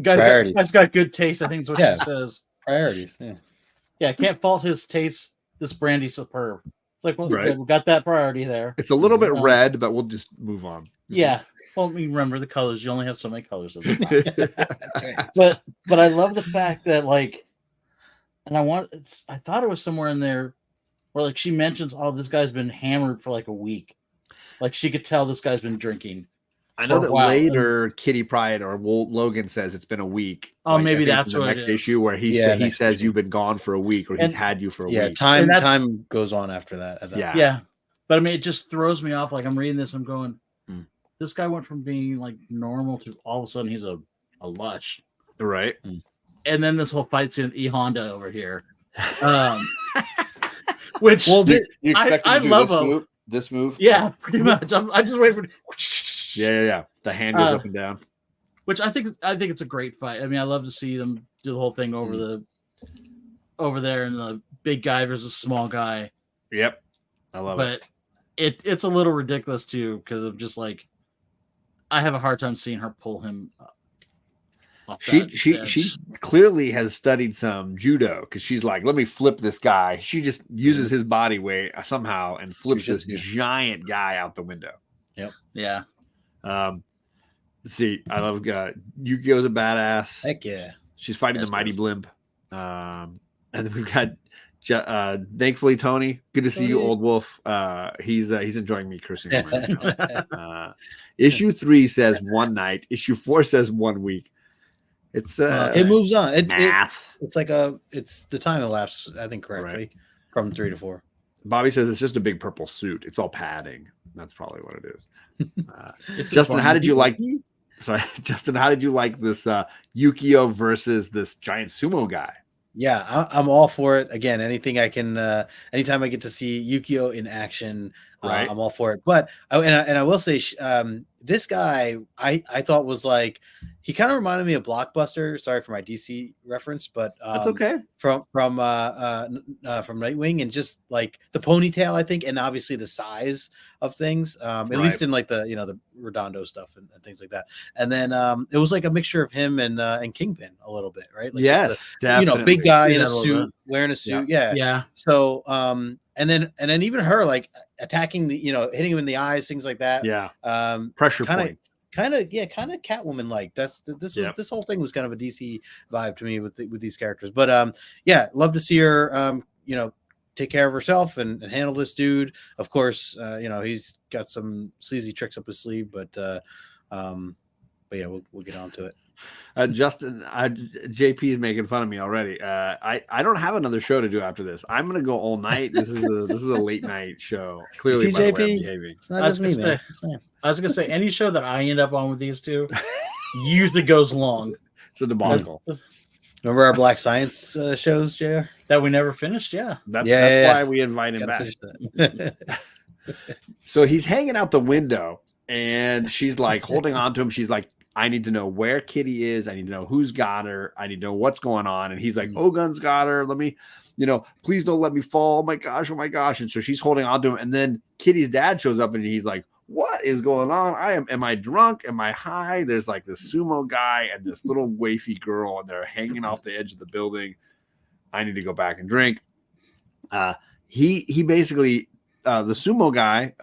Guy's got good taste. I think is what she says. Priorities. Yeah, can't fault his taste. This brandy's superb. It's like, well, right. We got that priority there. It's a little bit red, but we'll just move on. Yeah. Well, remember the colors. You only have so many colors of them. But I love the fact that and I thought it was somewhere in there where she mentions, oh, this guy's been hammered for a week. She could tell this guy's been drinking. I know that later Kitty Pryde or Logan says it's been a week. Oh, maybe that's the what next issue where he says you've been gone for a week, or he's had you for a week. Yeah, time goes on after that. Yeah. But I mean, it just throws me off. I'm reading this, I'm going, this guy went from being normal to all of a sudden he's a lush. Right. And then this whole fight scene with E Honda over here. Which you expect I love this move? Yeah, pretty much. I just wait for Yeah. The hand goes up and down. Which I think it's a great fight. I mean, I love to see them do the whole thing over there, and the big guy versus small guy. Yep, I love it. But it's a little ridiculous too, because I'm just I have a hard time seeing her pull him up. She clearly has studied some judo, because she's like, let me flip this guy. She just uses his body weight somehow and flips this giant guy out the window. Yep. Yeah. Let's see. I love Yukio's a badass. Heck yeah. She's fighting the mighty blimp. And then we've got thankfully Thony. Good to see you, old wolf. He's enjoying me cursing him right now. Issue 3 says 1 night. Issue 4 says 1 week. It's it moves on. Math. It's the time elapsed, I think, correctly, from 3 to 4. Bobby says it's just a big purple suit. It's all padding. That's probably what it is. Justin, how did you like Sorry, Justin, how did you like this Yukio versus this giant sumo guy? Yeah, I'm all for it. Again, anything I can, anytime I get to see Yukio in action, Right. I'm all for it. But I will say, this guy I thought was like, he kind of reminded me of Blockbuster. Sorry for my DC reference, but That's okay. From Nightwing, and just like the ponytail, I think, and obviously the size of things, at least in like the the Redondo stuff and things like that. And then it was like a mixture of him and Kingpin a little bit, right? Like yes, definitely. big guy See in a that a little suit, bit. wearing a suit, yeah. Yeah. So and then even her like attacking the hitting him in the eyes, things like that. Yeah. Pressure Pressure point. point. Kind of Catwoman like. This whole thing was kind of a DC vibe to me with these characters. But yeah, love to see her take care of herself and handle this dude. Of course, he's got some sleazy tricks up his sleeve, but yeah, we'll get on to it. Justin, JP is making fun of me already. I don't have another show to do after this. I'm gonna go all night. This is a late night show. Clearly, by the way I'm behaving. It's not just me, man. I was gonna say any show that I end up on with these two usually goes long. It's a debacle. Remember our Black Science shows, JR? That we never finished. Yeah. That's Yeah. why we invite him back. So he's hanging out the window, and she's like holding on to him. She's like, I need to know where Kitty is. I need to know who's got her. I need to know what's going on. And he's like, Ogun's got her. Let me, please don't let me fall. Oh my gosh. And so she's holding on to him. And then Kitty's dad shows up and he's like, what is going on? Am I drunk? Am I high? There's like this sumo guy and this little wafy girl, and they're hanging off the edge of the building. I need to go back and drink. He basically, the sumo guy,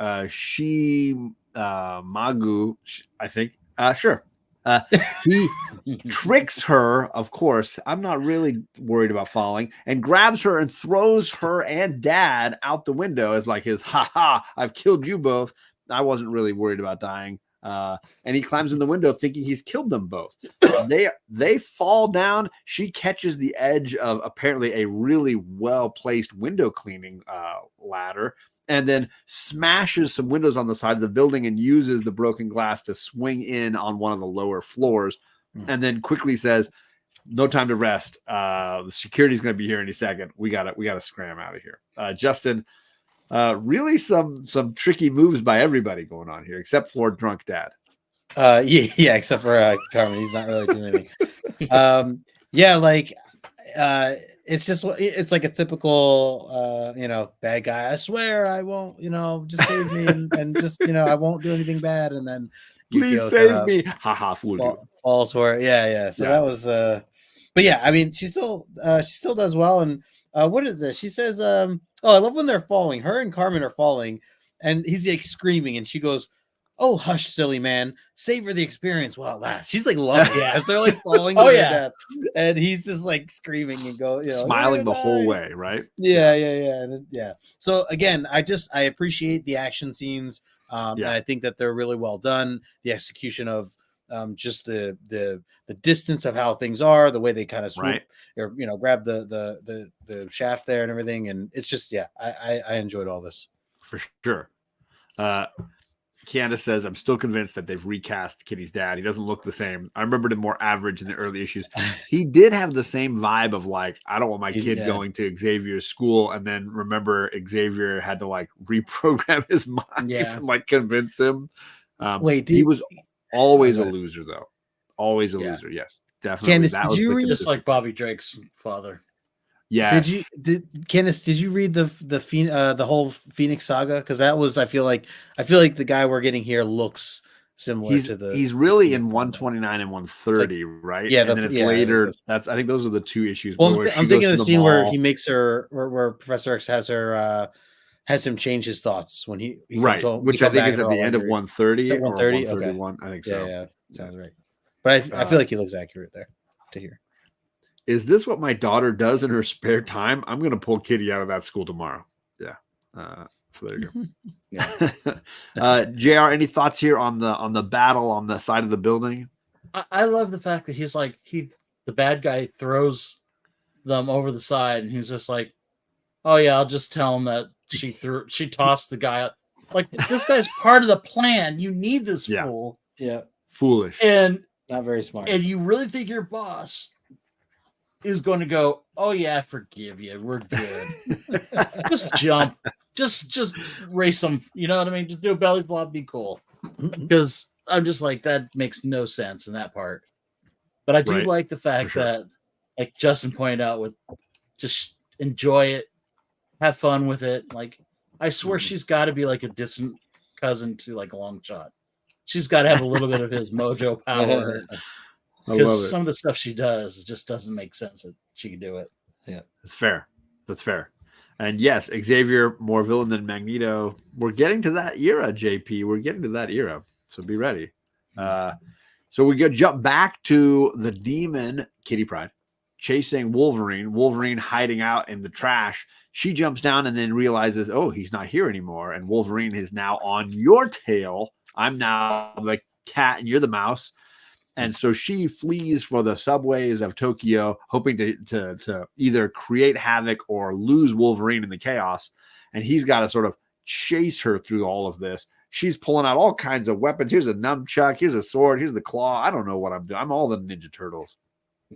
Magu, I think, sure. He tricks her, of course. I'm not really worried about falling, and grabs her and throws her and dad out the window as like his I've killed you both. I wasn't really worried about dying. And he climbs in the window thinking he's killed them both. They fall down. She catches the edge of apparently a really well-placed window cleaning ladder, and then smashes some windows on the side of the building and uses the broken glass to swing in on one of the lower floors, and then quickly says, no time to rest. The security's going to be here any second. We gotta scram out of here. Justin, really some tricky moves by everybody going on here, except for drunk dad. Yeah, except for Carmen. He's not really doing anything. Yeah, like it's like a typical bad guy. I swear I won't, just save me and just I won't do anything bad, and then please save me. Falls for it. Yeah. So that was but yeah, I mean she still does well. And what is this? She says, I love when they're falling. Her and Carmen are falling, and he's like screaming, and she goes, oh, hush, silly man. Savor the experience while it lasts. She's like loving it as they're like falling to their death. And he's just like screaming and smiling the whole way, right? Yeah. So again, I appreciate the action scenes. And I think that they're really well done. The execution of just the distance of how things are, the way they kind of swoop or grab the shaft there and everything. And it's just I enjoyed all this. For sure. Candace says, I'm still convinced that they've recast Kitty's dad. He doesn't look the same. I remembered him more average in the early issues. He did have the same vibe of like, I don't want my kid going to Xavier's school. And then remember Xavier had to like reprogram his mind and like convince him. He was always a loser though. Always a loser. Yes, definitely. Candace, that did was you read just like Bobby Drake's father? Yeah. Candace, did you read the whole Phoenix saga? Because that was, I feel like the guy we're getting here looks similar to the. He's really in 129 and 130, right? Yeah, and then it's later. I think those are the two issues. Well, I'm thinking of the scene where he makes her, where Professor X has her, has him change his thoughts when he right, home, which I think is at the end of 130 or 130. 131. Okay. I think so. Yeah, sounds right. But I feel like he looks accurate there to hear. Is this what my daughter does in her spare time? I'm going to pull Kitty out of that school tomorrow. Yeah. So there you go. JR, any thoughts here on the battle on the side of the building? I love the fact that he's like, the bad guy throws them over the side, and he's just like, oh yeah, I'll just tell him that she tossed the guy out. Like, this guy's part of the plan. You need this fool. Yeah. Foolish. And Not very smart. you really think your boss is going to go, oh yeah, I forgive you. We're good. Just jump. Just race them. You know what I mean? Just do a belly flop, be cool. Because I'm just like, that makes no sense in that part. But I do Right. like the fact that, like Justin pointed out, with just enjoy it, have fun with it. Like, I swear she's got to be like a distant cousin to like Long Shot. She's got to have a little bit of his mojo power. I love Because it. some of the stuff she does just doesn't make sense that she can do it. That's fair. That's fair. And yes, Xavier, more villain than Magneto. We're getting to that era, JP. We're getting to that era. So be ready. So we go jump back to the demon, Kitty Pryde, chasing Wolverine. Wolverine hiding out in the trash. She jumps down and then realizes, oh, he's not here anymore. And Wolverine is now on your tail. I'm now the cat and you're the mouse. And so she flees for the subways of Tokyo, hoping to either create havoc or lose Wolverine in the chaos. And he's got to sort of chase her through all of this. She's pulling out all kinds of weapons. Here's a nunchuck. Here's a sword. Here's the claw. I don't know what I'm doing. I'm all the Ninja Turtles.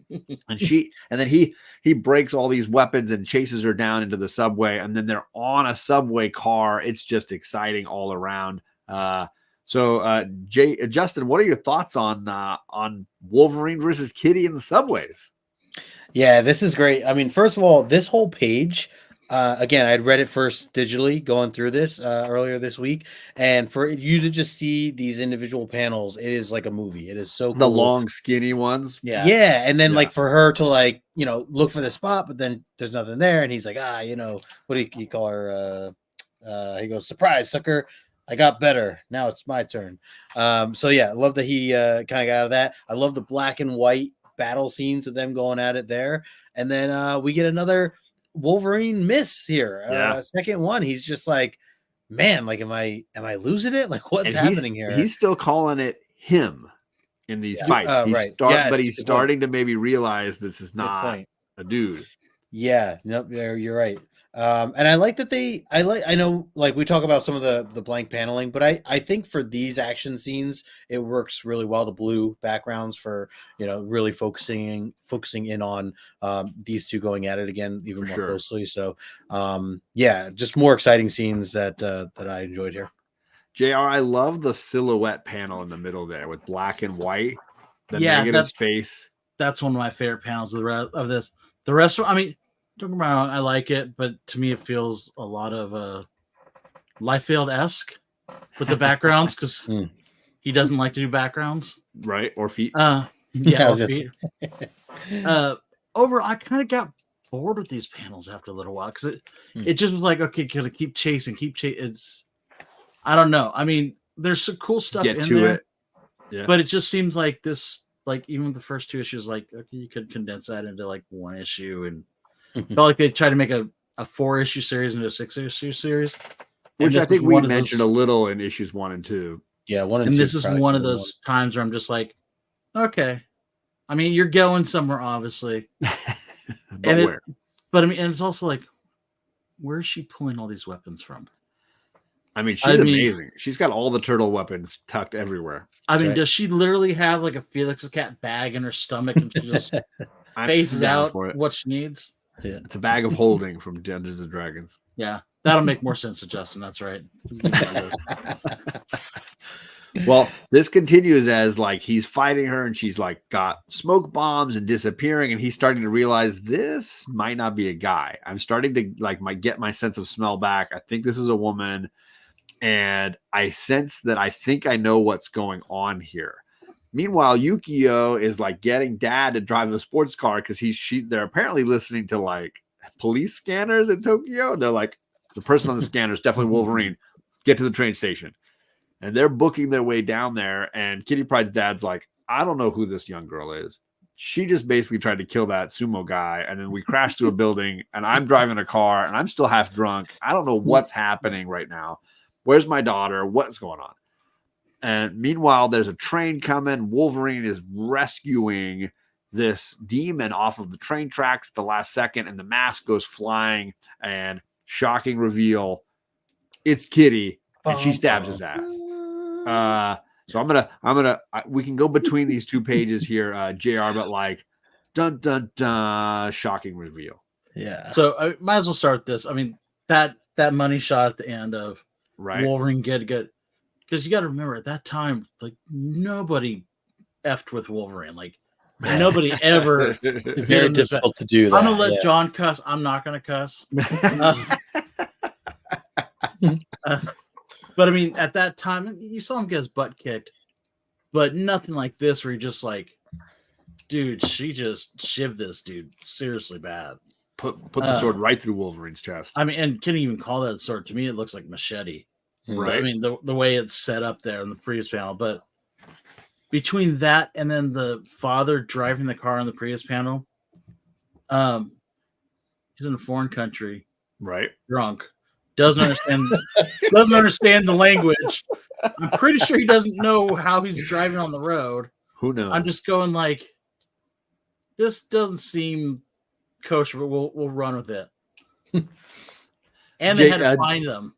And then he breaks all these weapons and chases her down into the subway. And then they're on a subway car. It's just exciting all around. So, Justin, what are your thoughts on Wolverine versus Kitty in the subways? Yeah, this is great. I mean, first of all, this whole page, again, I'd read it first digitally going through this earlier this week. And for you to just see these individual panels, it is like a movie. It is so cool. The long, skinny ones. Yeah. Yeah. And then like for her to like, look for the spot, but then there's nothing there. And he's like, what do you call her? He goes, surprise, sucker. I got better. Now it's my turn. So yeah, I love that he kind of got out of that. I love the black and white battle scenes of them going at it there. And then we get another Wolverine miss here. Second one. He's just like, man, like, am I losing it? Like, what's happening here? He's still calling it him in these fights. But he's starting to maybe realize this is not a dude. Yeah, nope, you're right. And I like that I know, like, we talk about some of the blank paneling, but I think for these action scenes, it works really well. The blue backgrounds for, really focusing in on these two going at it again, even more closely. So, just more exciting scenes that I enjoyed here. JR, I love the silhouette panel in the middle there with black and white, the negative space. That's one of my favorite panels of this. The rest, I mean, don't get me wrong, I like it, but to me, it feels a lot of Liefeld-esque with the backgrounds because he doesn't like to do backgrounds, right? Or feet. Or feet. I kind of got bored with these panels after a little while because it just was like, okay, can I keep chasing? It's, I don't know. I mean, there's some cool stuff in there, but it just seems like this, like even the first two issues, like, okay, you could condense that into like one issue, and felt like they tried to make a 4-issue series into a 6-issue series, which I think we mentioned a little in issues 1 and 2. Yeah, 1 and 2. And this is one of those times where I'm just like, okay, I mean, you're going somewhere, obviously, but where? But I mean, and it's also like, where is she pulling all these weapons from? I mean, she's amazing. She's got all the turtle weapons tucked everywhere. I mean, does she literally have like a Felix Cat bag in her stomach and she just phases out what she needs? Yeah. It's a bag of holding from Dungeons and Dragons. Yeah, that'll make more sense to Justin. That's right. Well, this continues as like he's fighting her and she's like got smoke bombs and disappearing, and he's starting to realize this might not be a guy. I'm starting to get my sense of smell back. I think this is a woman, and I sense that I think I know what's going on here. Meanwhile, Yukio is like getting dad to drive the sports car because they're apparently listening to like police scanners in Tokyo. They're like, the person on the scanner is definitely Wolverine. Get to the train station. And they're booking their way down there. And Kitty Pryde's dad's like, I don't know who this young girl is. She just basically tried to kill that sumo guy. And then we crashed through a building, and I'm driving a car and I'm still half drunk. I don't know what's happening right now. Where's my daughter? What's going on? And meanwhile, there's a train coming. Wolverine is rescuing this demon off of the train tracks at the last second, and the mask goes flying, and shocking reveal. It's Kitty, and she stabs his ass. So we can go between these two pages here, JR, but like, dun dun dun, shocking reveal. Yeah. So I might as well start this. I mean, that money shot at the end of Right. Wolverine get because you got to remember at that time, like nobody effed with Wolverine. Like nobody ever. Very difficult to do that. I'm gonna let John cuss. I'm not gonna cuss. But I mean, at that time, you saw him get his butt kicked, but nothing like this where you're just like, dude, she just shivved this dude seriously bad. Put the sword right through Wolverine's chest. I mean, and can't even call that a sword. To me, it looks like machete. Right. I mean, the way it's set up there in the previous panel, but between that and then the father driving the car in the previous panel, he's in a foreign country, right? Drunk, doesn't understand the language. I'm pretty sure he doesn't know how he's driving on the road. Who knows? I'm just going like, this doesn't seem kosher, but we'll run with it. And they had to find them.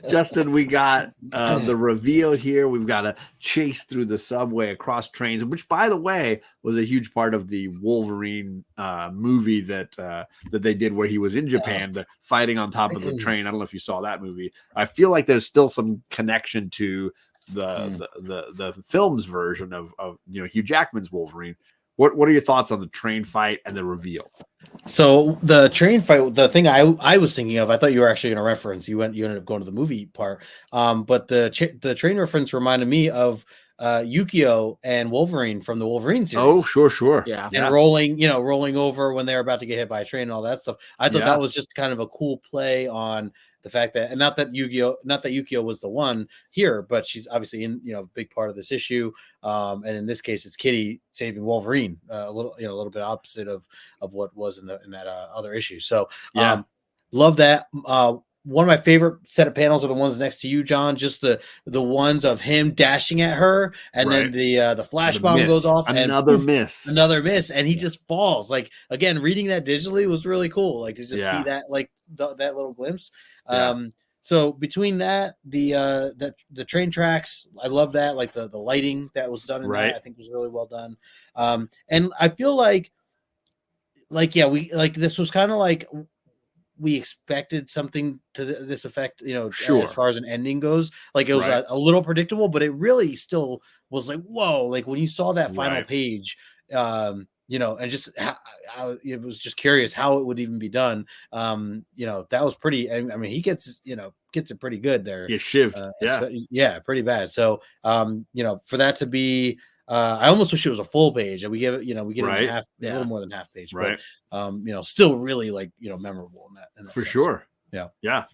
Justin, we got the reveal here. We've got a chase through the subway across trains, which, by the way, was a huge part of the Wolverine movie that they did where he was in Japan, the fighting on top of the train. I don't know if you saw that movie. I feel like there's still some connection to the film's version of Hugh Jackman's Wolverine. What are your thoughts on the train fight and the reveal? So the train fight, the thing I was thinking of, I thought you were actually going to reference. You ended up going to the movie part, but the train reference reminded me of Yukio and Wolverine from the Wolverine series. Oh, sure, yeah. And rolling over when they're about to get hit by a train and all that stuff. I thought that was just kind of a cool play on the fact that, and not that Yukio was the one here, but she's obviously in a big part of this issue. And in this case, it's Kitty saving Wolverine, a little bit opposite of what was in that other issue. So love that. One of my favorite set of panels are the ones next to you, John. Just the ones of him dashing at her, and then the flash bomb goes off, another miss, and he just falls. Like, again, reading that digitally was really cool. Like to just see that, like that little glimpse. So between that, the train tracks, I love that. Like the lighting that was done in that, I think was really well done. And I feel like this was kind of like we expected something to this effect, as far as an ending goes. Like it was a little predictable, but it really still was like, whoa! Like when you saw that final page, and just how it was just curious how it would even be done. That was pretty. I mean, he gets it pretty good there. Yeah, shivved. Pretty bad. So, for that to be. I almost wish it was a full page, and we get it in half, a little more than half page, but still really memorable in that for sense. sure. Yeah.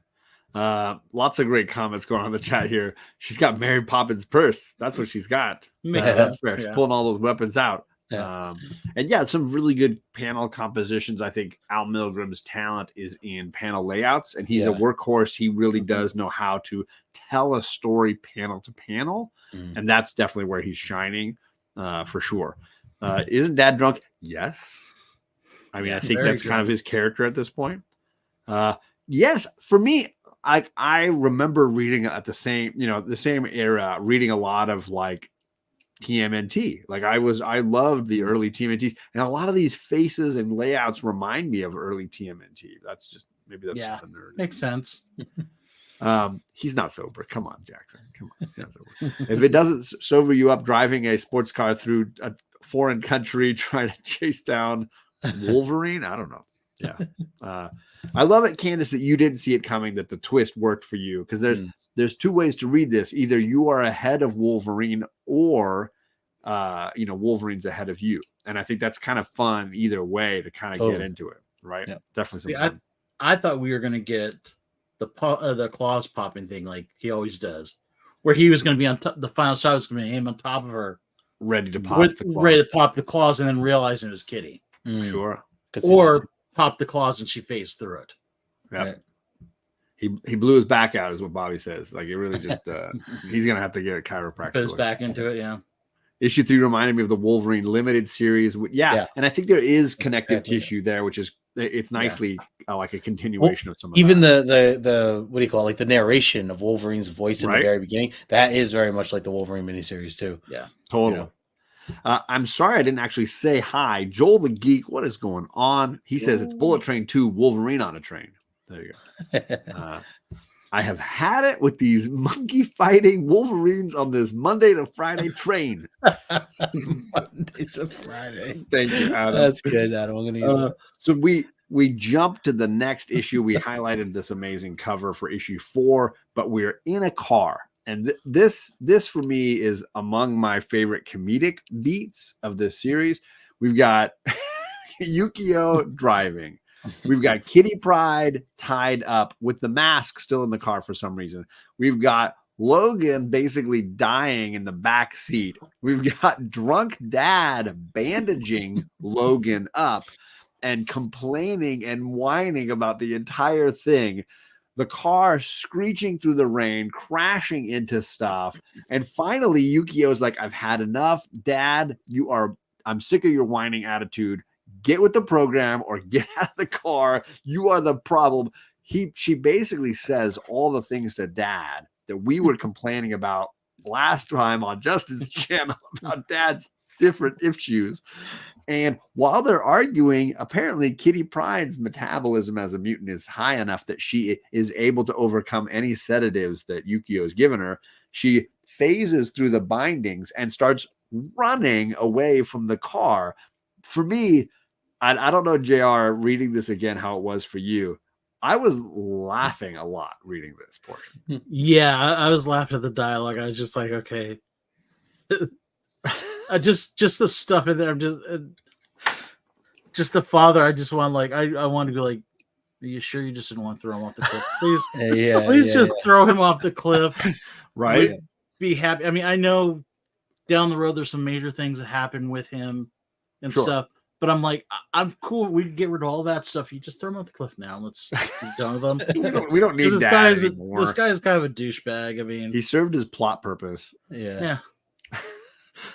Lots of great comments going on in the chat here. She's got Mary Poppins' purse. That's what she's got. That's fair. She's pulling all those weapons out. Yeah. And some really good panel compositions. I think Al Milgram's talent is in panel layouts, and he's a workhorse. He really does know how to tell a story panel to panel, and that's definitely where he's shining, for sure. Isn't Dad drunk? Yes. I mean, I think that's kind of his character at this point. Yes, for me, I remember reading at the same era, reading a lot of like TMNT. Like I loved the early TMNTs, and a lot of these faces and layouts remind me of early TMNT. That's just just a nerd. Makes sense. He's not sober. Come on, Jackson. Come on. He's not sober. If it doesn't sober you up driving a sports car through a foreign country trying to chase down Wolverine, I don't know. Yeah. I love it, Candace, that you didn't see it coming, that the twist worked for you, because there's two ways to read this. Either you are ahead of Wolverine, or Wolverine's ahead of you. And I think that's kind of fun either way to kind of get into it, right? Yep. Definitely. I thought we were going to get the claws popping thing like he always does, where he was going to be on top. The final shot was going to be him on top of her, ready to pop the claws, and then realizing it was Kitty. Sure. Or pop the claws and she phased through it. Yeah. He blew his back out, is what Bobby says. Like it really just he's gonna have to get a chiropractor. Put his back into it, Issue 3 reminded me of the Wolverine limited series. Yeah. And I think there is connective tissue there, which is it's nicely like a continuation of some of even that. the what do you call it? Like the narration of Wolverine's voice in the very beginning. That is very much like the Wolverine miniseries too. Yeah, totally. You know? I'm sorry I didn't actually say hi. Joel the Geek, what is going on? He says it's Bullet Train 2, Wolverine on a train. There you go. I have had it with these monkey fighting Wolverines on this Monday to Friday train. Monday to Friday. Thank you, Adam. That's good, Adam. I'm gonna use that. So we jump to the next issue. We highlighted this amazing cover for issue 4, but we're in a car. And this for me is among my favorite comedic beats of this series. We've got Yukio driving. We've got Kitty Pryde tied up with the mask still in the car for some reason. We've got Logan basically dying in the back seat. We've got drunk dad bandaging Logan up and complaining and whining about the entire thing. The car screeching through the rain, crashing into stuff. And finally, Yukio's like, I've had enough. Dad, I'm sick of your whining attitude. Get with the program or get out of the car. You are the problem. She basically says all the things to dad that we were complaining about last time on Justin's channel about dad's different issues. And while they're arguing, apparently Kitty Pryde's metabolism as a mutant is high enough that she is able to overcome any sedatives that Yukio has given her. She phases through the bindings and starts running away from the car. For me, I don't know, JR, reading this again, how it was for you. I was laughing a lot reading this portion. Yeah, I was laughing at the dialogue. I was just like, okay. just the stuff in there. I'm just the father. I just want I want to go like, are you sure you just didn't want to throw him off the cliff? Please, please throw him off the cliff. Right. Be happy. I mean, I know down the road there's some major things that happen with him and stuff. But I'm like, I'm cool. We can get rid of all that stuff. You just throw him off the cliff now. Let's be done with them. we don't need that anymore. This guy is kind of a douchebag. I mean, he served his plot purpose. Yeah.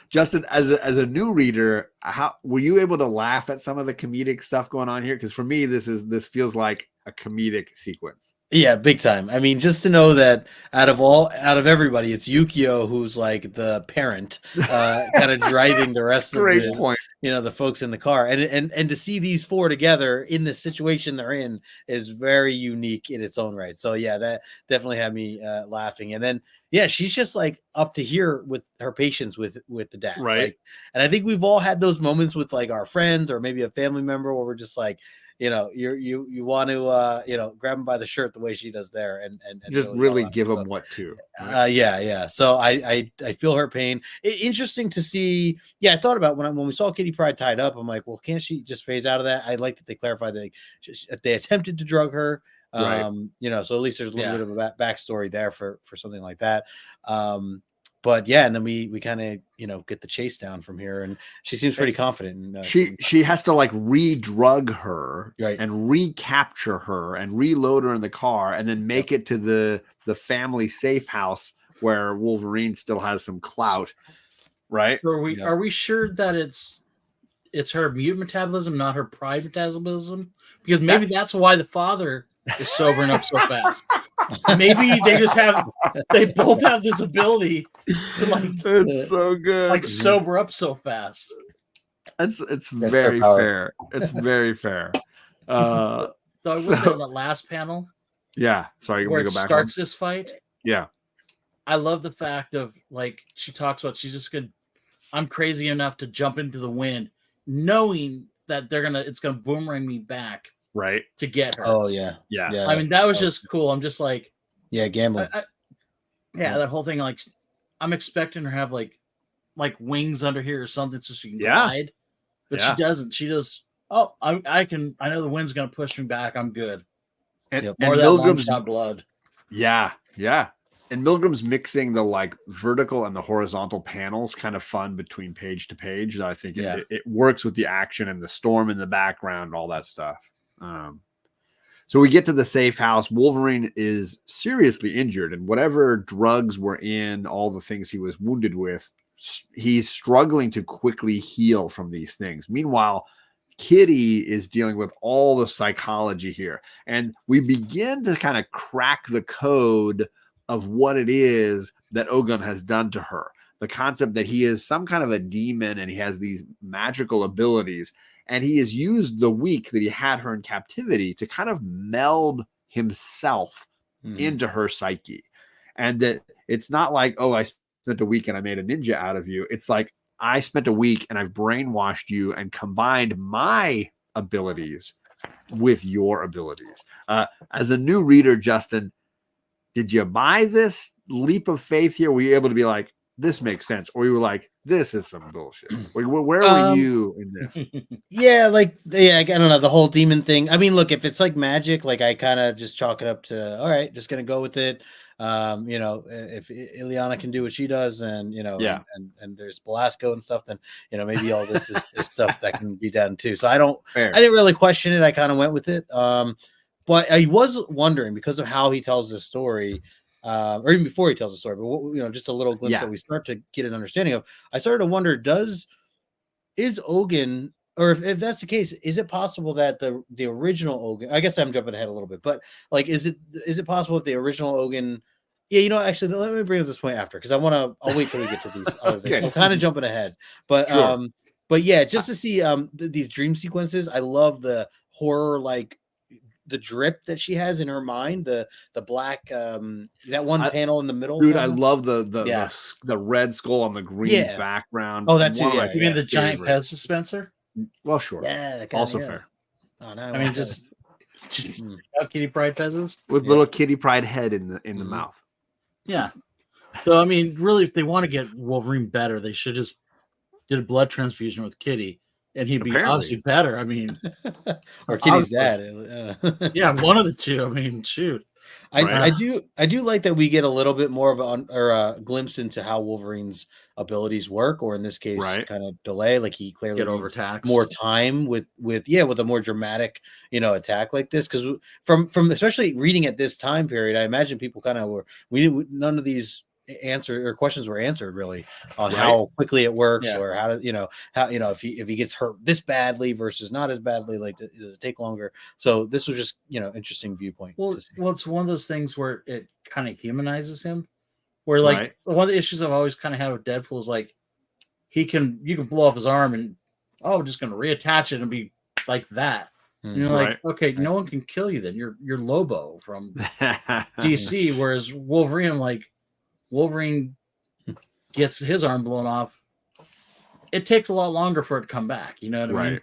Justin, as a new reader, how were you able to laugh at some of the comedic stuff going on here? Because for me, this feels like a comedic sequence. Yeah, big time. I mean, just to know that out of everybody, it's Yukio who's like the parent, kind of driving the rest of the folks in the car, and to see these four together in the situation they're in is very unique in its own right. So yeah, that definitely had me laughing. And then she's just like up to here with her patience with the dad, right? Like, and I think we've all had those moments with like our friends or maybe a family member where we're just like, you want to grab him by the shirt the way she does there and just really give him what to. Right? So I feel her pain. Interesting to see. Yeah, I thought about when we saw Kitty Pryde tied up. I'm like, well, can't she just phase out of that? I like that they clarified that they attempted to drug her. Right. So at least there's a little bit of a backstory there for something like that. But yeah, and then we kind of get the chase down from here, and she seems pretty confident. She has to like re-drug her, right, and recapture her and reload her in the car, and then make it to the family safe house where Wolverine still has some clout, right? So are we sure that it's her mutant metabolism, not her pride metabolism? Because maybe that's why the father is sobering up so fast. Maybe they both have this ability to it's so good, sober up so fast. It's very fair. It's very fair. So I will say that last panel. Yeah, sorry, where it starts this fight. Yeah, I love the fact of she talks about she's just good. I'm crazy enough to jump into the wind, knowing that it's gonna boomerang me back. Right, to get her. Oh yeah. I mean, that was just cool. I'm just like, gambling. That whole thing. Like, I'm expecting her to have like wings under here or something so she can glide, but she doesn't. She does. Oh, I know the wind's gonna push me back. I'm good. And more of that long shot blood. Yeah. And Milgram's mixing the like vertical and the horizontal panels kind of fun between page to page. I think it works with the action and the storm in the background, all that stuff. So we get to the safe house. Wolverine is seriously injured, and whatever drugs were in all the things he was wounded with, he's struggling to quickly heal from these things. Meanwhile, Kitty is dealing with all the psychology here, and we begin to kind of crack the code of what it is that Ogun has done to her. The concept that he is some kind of a demon and he has these magical abilities, and he has used the week that he had her in captivity to kind of meld himself into her psyche. And that it's not like, oh, I spent a week and I made a ninja out of you. It's like, I spent a week and I've brainwashed you and combined my abilities with your abilities. As a new reader, Justin, did you buy this leap of faith here? Were you able to be like, this makes sense? Or you were like, this is some bullshit? Where were you in this? Yeah, I don't know, the whole demon thing. I mean, look, if it's like magic, like I kind of just chalk it up to, all right, just going to go with it. If Ileana can do what she does, and and there's Belasco and stuff, then maybe all this is stuff that can be done too. So I didn't really question it. I kind of went with it. But I was wondering, because of how he tells the story, or even before he tells the story, but just a little glimpse that we start to get an understanding of. I started to wonder, is Ogun, or if that's the case, is it possible that the original Ogun? I guess I'm jumping ahead a little bit, but like, is it possible that the original Ogun? Yeah, actually, let me bring up this point after, because I'll wait till we get to these other things. I'm kind of jumping ahead, but sure. But yeah, just to see these dream sequences. I love the horror, like the drip that she has in her mind, the black that one panel in the middle. Dude, I love the red skull on the green background. Oh, that's you mean the giant Pez dispenser? Well, sure. Yeah, also fair. Oh, no, I mean, just Kitty Pryde peasants with little Kitty Pryde head in the mouth. Yeah. So I mean, really, if they want to get Wolverine better, they should just did a blood transfusion with Kitty, and he'd be obviously better. I mean, or Kitty's dad. Yeah, one of the two. I mean, shoot. I do like that we get a little bit more of a glimpse into how Wolverine's abilities work, or in this case, kind of delay. Like he clearly overtaxed more time with a more dramatic attack like this. Because from especially reading at this time period, I imagine people kind of none of these questions were answered really on how quickly it works, or how to if he gets hurt this badly versus not as badly, like does it take longer. So this was just interesting viewpoint. Well, it's one of those things where it kind of humanizes him, where like one of the issues I've always kind of had with Deadpool is like you can blow off his arm and just gonna reattach it and be like that. Like, okay, no one can kill you then. You're Lobo from DC, whereas Wolverine gets his arm blown off. It takes a lot longer for it to come back. You know what I mean?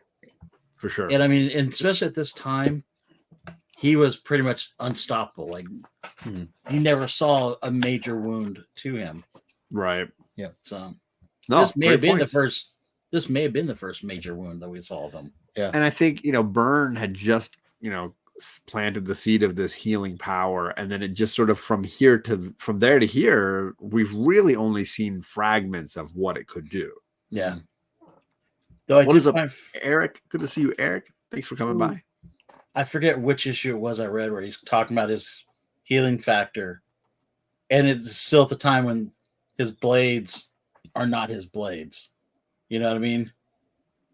For sure. And I mean, and especially at this time, he was pretty much unstoppable. Like you never saw a major wound to him. Right. Yeah. So this may have been the first. This may have been the first major wound that we saw of him. Yeah. And I think Byrne had just planted the seed of this healing power, and then it just sort of from there to here, we've really only seen fragments of what it could do. Yeah. Though What is up, Eric? Good to see you, Eric. Thanks for coming by. I forget which issue it was I read where he's talking about his healing factor, and it's still at the time when his blades are not his blades. You know what I mean?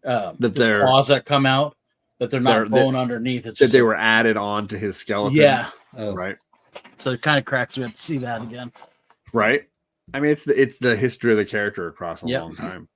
His claws that come out, that they're not bone underneath. It's that they were added on to his skeleton. Yeah. Right. So it kind of cracks me up to see that again. Right. I mean, it's the history of the character across a long time.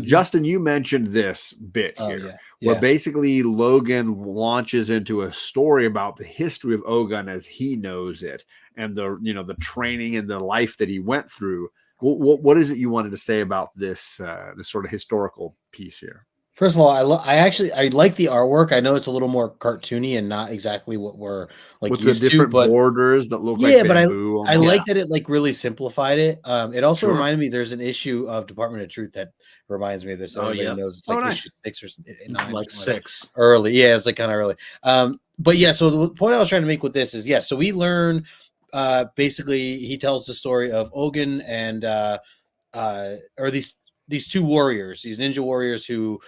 Justin, you mentioned this bit here, where basically Logan launches into a story about the history of Ogun as he knows it, and the training and the life that he went through. What is it you wanted to say about this this sort of historical piece here? First of all, I like the artwork. I know it's a little more cartoony and not exactly what we're like with used the different to, but borders that look like bamboo. I like that it like really simplified it. It also reminded me there's an issue of Department of Truth that reminds me of this. Everybody knows it's like issue 6 or 9, like 6 early. Yeah, it's like kind of early. But yeah, so the point I was trying to make with this is so we learn basically he tells the story of Ogun and or these these two warriors, these ninja warriors who,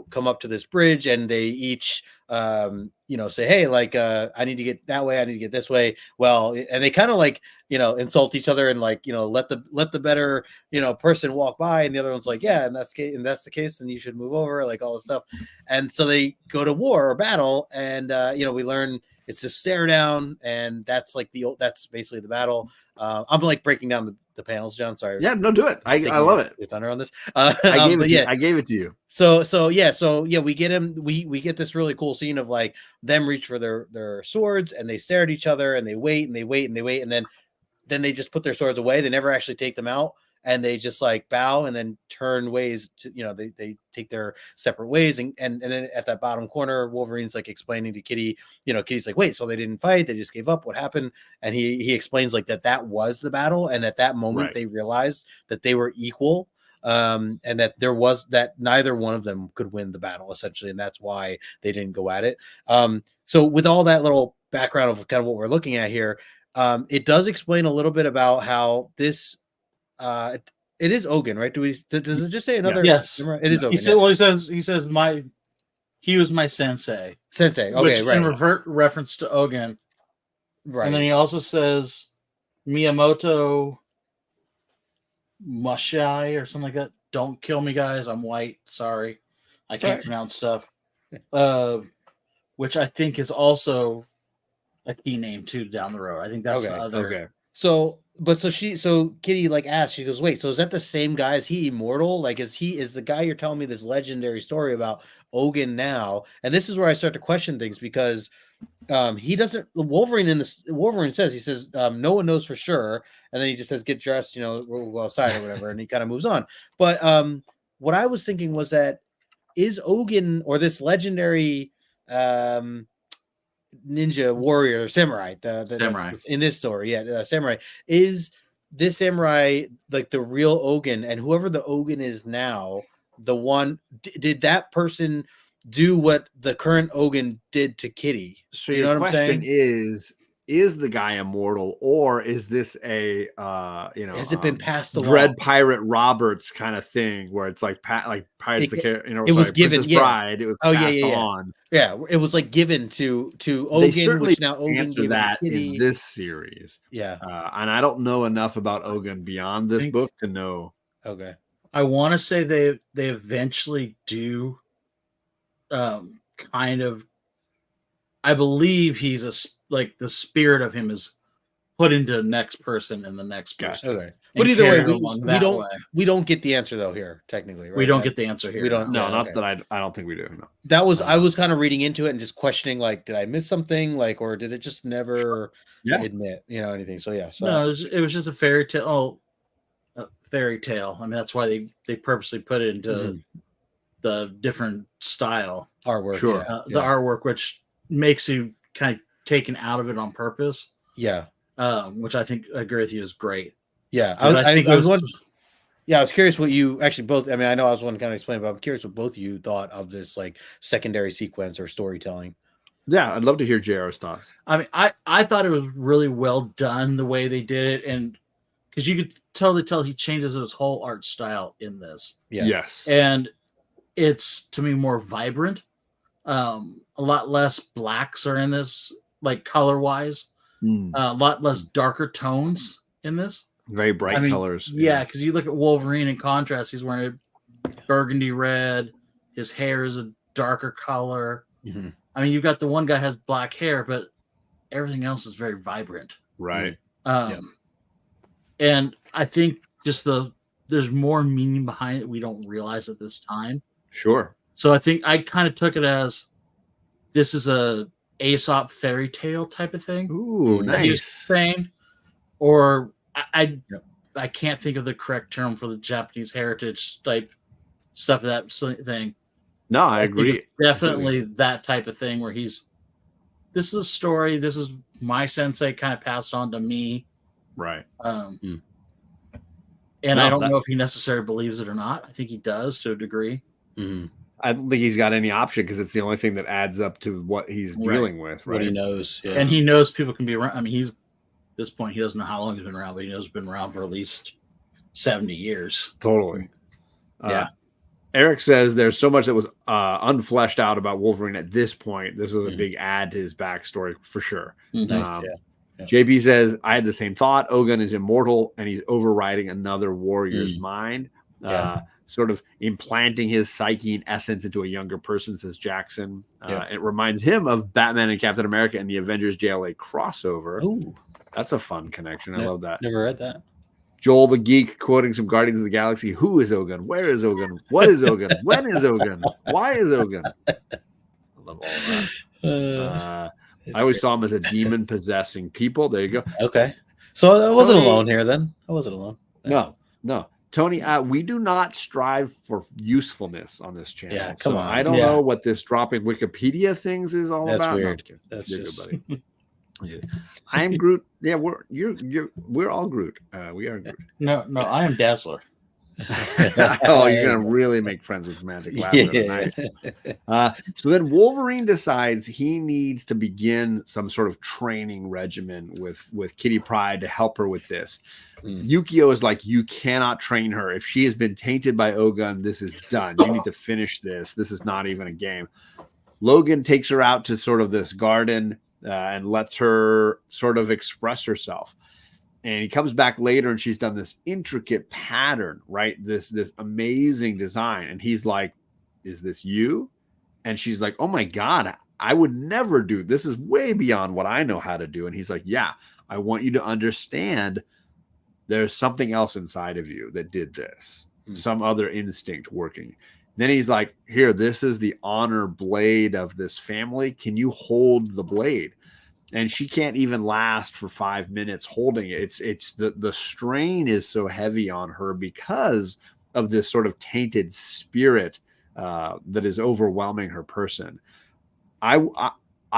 come up to this bridge and they each, say, hey, like, I need to get that way. I need to get this way. Well, and they kind of like, insult each other and like, let the better, person walk by. And the other one's like, yeah, and that's the case. And you should move over, like all this stuff. And so they go to war or battle. And, we learn it's a stare down. And that's like that's basically the battle. I'm like breaking down the panels, John. Sorry. Yeah, no, do it. I love it. Your thunder on this. I gave it to you. So we get him. We get this really cool scene of like them reach for their swords and they stare at each other and they wait and they wait and they wait and then they just put their swords away. They never actually take them out and they just like bow and then turn ways to they take their separate ways and then at that bottom corner, Wolverine's like explaining to Kitty. Kitty's like, wait, so they didn't fight? They just gave up? What happened? And he explains like that was the battle, and at that moment they realized that they were equal. And that neither one of them could win the battle essentially, and that's why they didn't go at it. So with all that little background of kind of what we're looking at here, it does explain a little bit about how this it is Ogun, right? Does it just say another? Yes, it is Ogun. He says he was my sensei. Okay, which right. In reference to Ogun, right? And then he also says Miyamoto Mushai or something like that. Don't kill me, guys. I'm white. Sorry, I can't pronounce stuff. Which I think is also a key name too down the road. I think that's the other. Okay. So Kitty like asked, she goes, wait, so is that the same guy? Is he immortal? Like, is the guy you're telling me this legendary story about Ogun now? And this is where I start to question things because he doesn't. Wolverine says no one knows for sure, and then he just says get dressed, we'll go outside or whatever, and he kind of moves on. But what I was thinking was that is Ogun or this legendary ninja warrior or samurai, samurai. That's in this story, samurai, is this samurai like the real Ogun, and whoever the Ogun is now, the one did that person do what the current Ogun did to Kitty? So your question is the guy immortal, or is this a has it been passed along? Dread Pirate Roberts kind of thing where it's like Pirates it was given Bride, it was passed on. Yeah, it was like given to Ogun, which now Ogun answer that in this series. Yeah. And I don't know enough about Ogun beyond this book to know. Okay. I want to say they eventually do kind of, I believe he's like the spirit of him is put into the next person and the next person. Okay. But either way, we don't get the answer though here, technically, right? We don't get the answer here. We don't. No, not that I don't think we do. No. That was I was kind of reading into it and just questioning, like, did I miss something, like, or did it just never admit, anything? So yeah. So no, it was just a fairy tale. Oh, a fairy tale. I mean, that's why they purposely put it into the different style artwork. Sure. The artwork, which makes you kind of taken out of it on purpose. Yeah. Which I think I agree with you is great. Yeah. I was curious what you actually both. I mean, I know I was one to kind of explain, but I'm curious what both of you thought of this like secondary sequence or storytelling. Yeah, I'd love to hear JR's thoughts. I mean, I thought it was really well done the way they did it, and because you could totally tell he changes his whole art style in this. Yeah. Yes. And it's to me more vibrant. A lot less blacks are in this, like color wise. A lot less darker tones in this. Very bright colors. Yeah, because you look at Wolverine in contrast, he's wearing a burgundy red. His hair is a darker color. Mm-hmm. I mean, you've got the one guy has black hair, but everything else is very vibrant. Right. And I think just there's more meaning behind it we don't realize at this time. Sure. So I think I kind of took it as this is a Aesop fairy tale type of thing. Ooh, nice. Saying, or I can't think of the correct term for the Japanese heritage type stuff. That thing. No, I agree. Definitely that type of thing where this is a story. This is my sensei kind of passed on to me. Right. And I don't know if he necessarily believes it or not. I think he does to a degree. Mm-hmm. I don't think he's got any option because it's the only thing that adds up to what he's dealing with. Right? What he knows. Yeah. And he knows people can be around. I mean, at this point, he doesn't know how long he's been around, but he knows he's been around for at least 70 years. Totally. Yeah. Eric says there's so much that was unfleshed out about Wolverine at this point. This was a big add to his backstory for sure. Nice. Yeah. JP says, I had the same thought. Ogun is immortal and he's overriding another warrior's mind, sort of implanting his psyche and essence into a younger person, says Jackson. It reminds him of Batman and Captain America and the Avengers JLA crossover. Ooh, that's a fun connection. I love that. Never read that. Joel the Geek quoting some Guardians of the Galaxy. Who is Ogun? Where is Ogun? What is Ogun? When is Ogun? Why is Ogun? I love all that. I always saw him as a demon possessing people. There you go. Okay. So I wasn't Tony, alone here then. I wasn't alone. No. Tony, we do not strive for usefulness on this channel. Yeah, come on. I don't know what this dropping Wikipedia things is all That's about. weird. No, That's you're just... good, buddy. I am Groot. Yeah, we're all Groot. We are Groot. No, I am Dazzler. Oh, you're gonna really make friends with Magic Laughter tonight. So then Wolverine decides he needs to begin some sort of training regimen with Kitty Pryde to help her with this. Yukio is like, you cannot train her. If she has been tainted by Ogun, this is done. You need to finish this. This is not even a game. Logan takes her out to sort of this garden and lets her sort of express herself. And he comes back later and she's done this intricate pattern, right? This amazing design. And he's like, is this you? And she's like, oh my God, I would never do. This is way beyond what I know how to do. And he's like, yeah, I want you to understand there's something else inside of you that did this. Some other instinct working. Then he's like, here, this is the honor blade of this family. Can you hold the blade? And she can't even last for 5 minutes holding it. It's the strain is so heavy on her because of this sort of tainted spirit that is overwhelming her person. I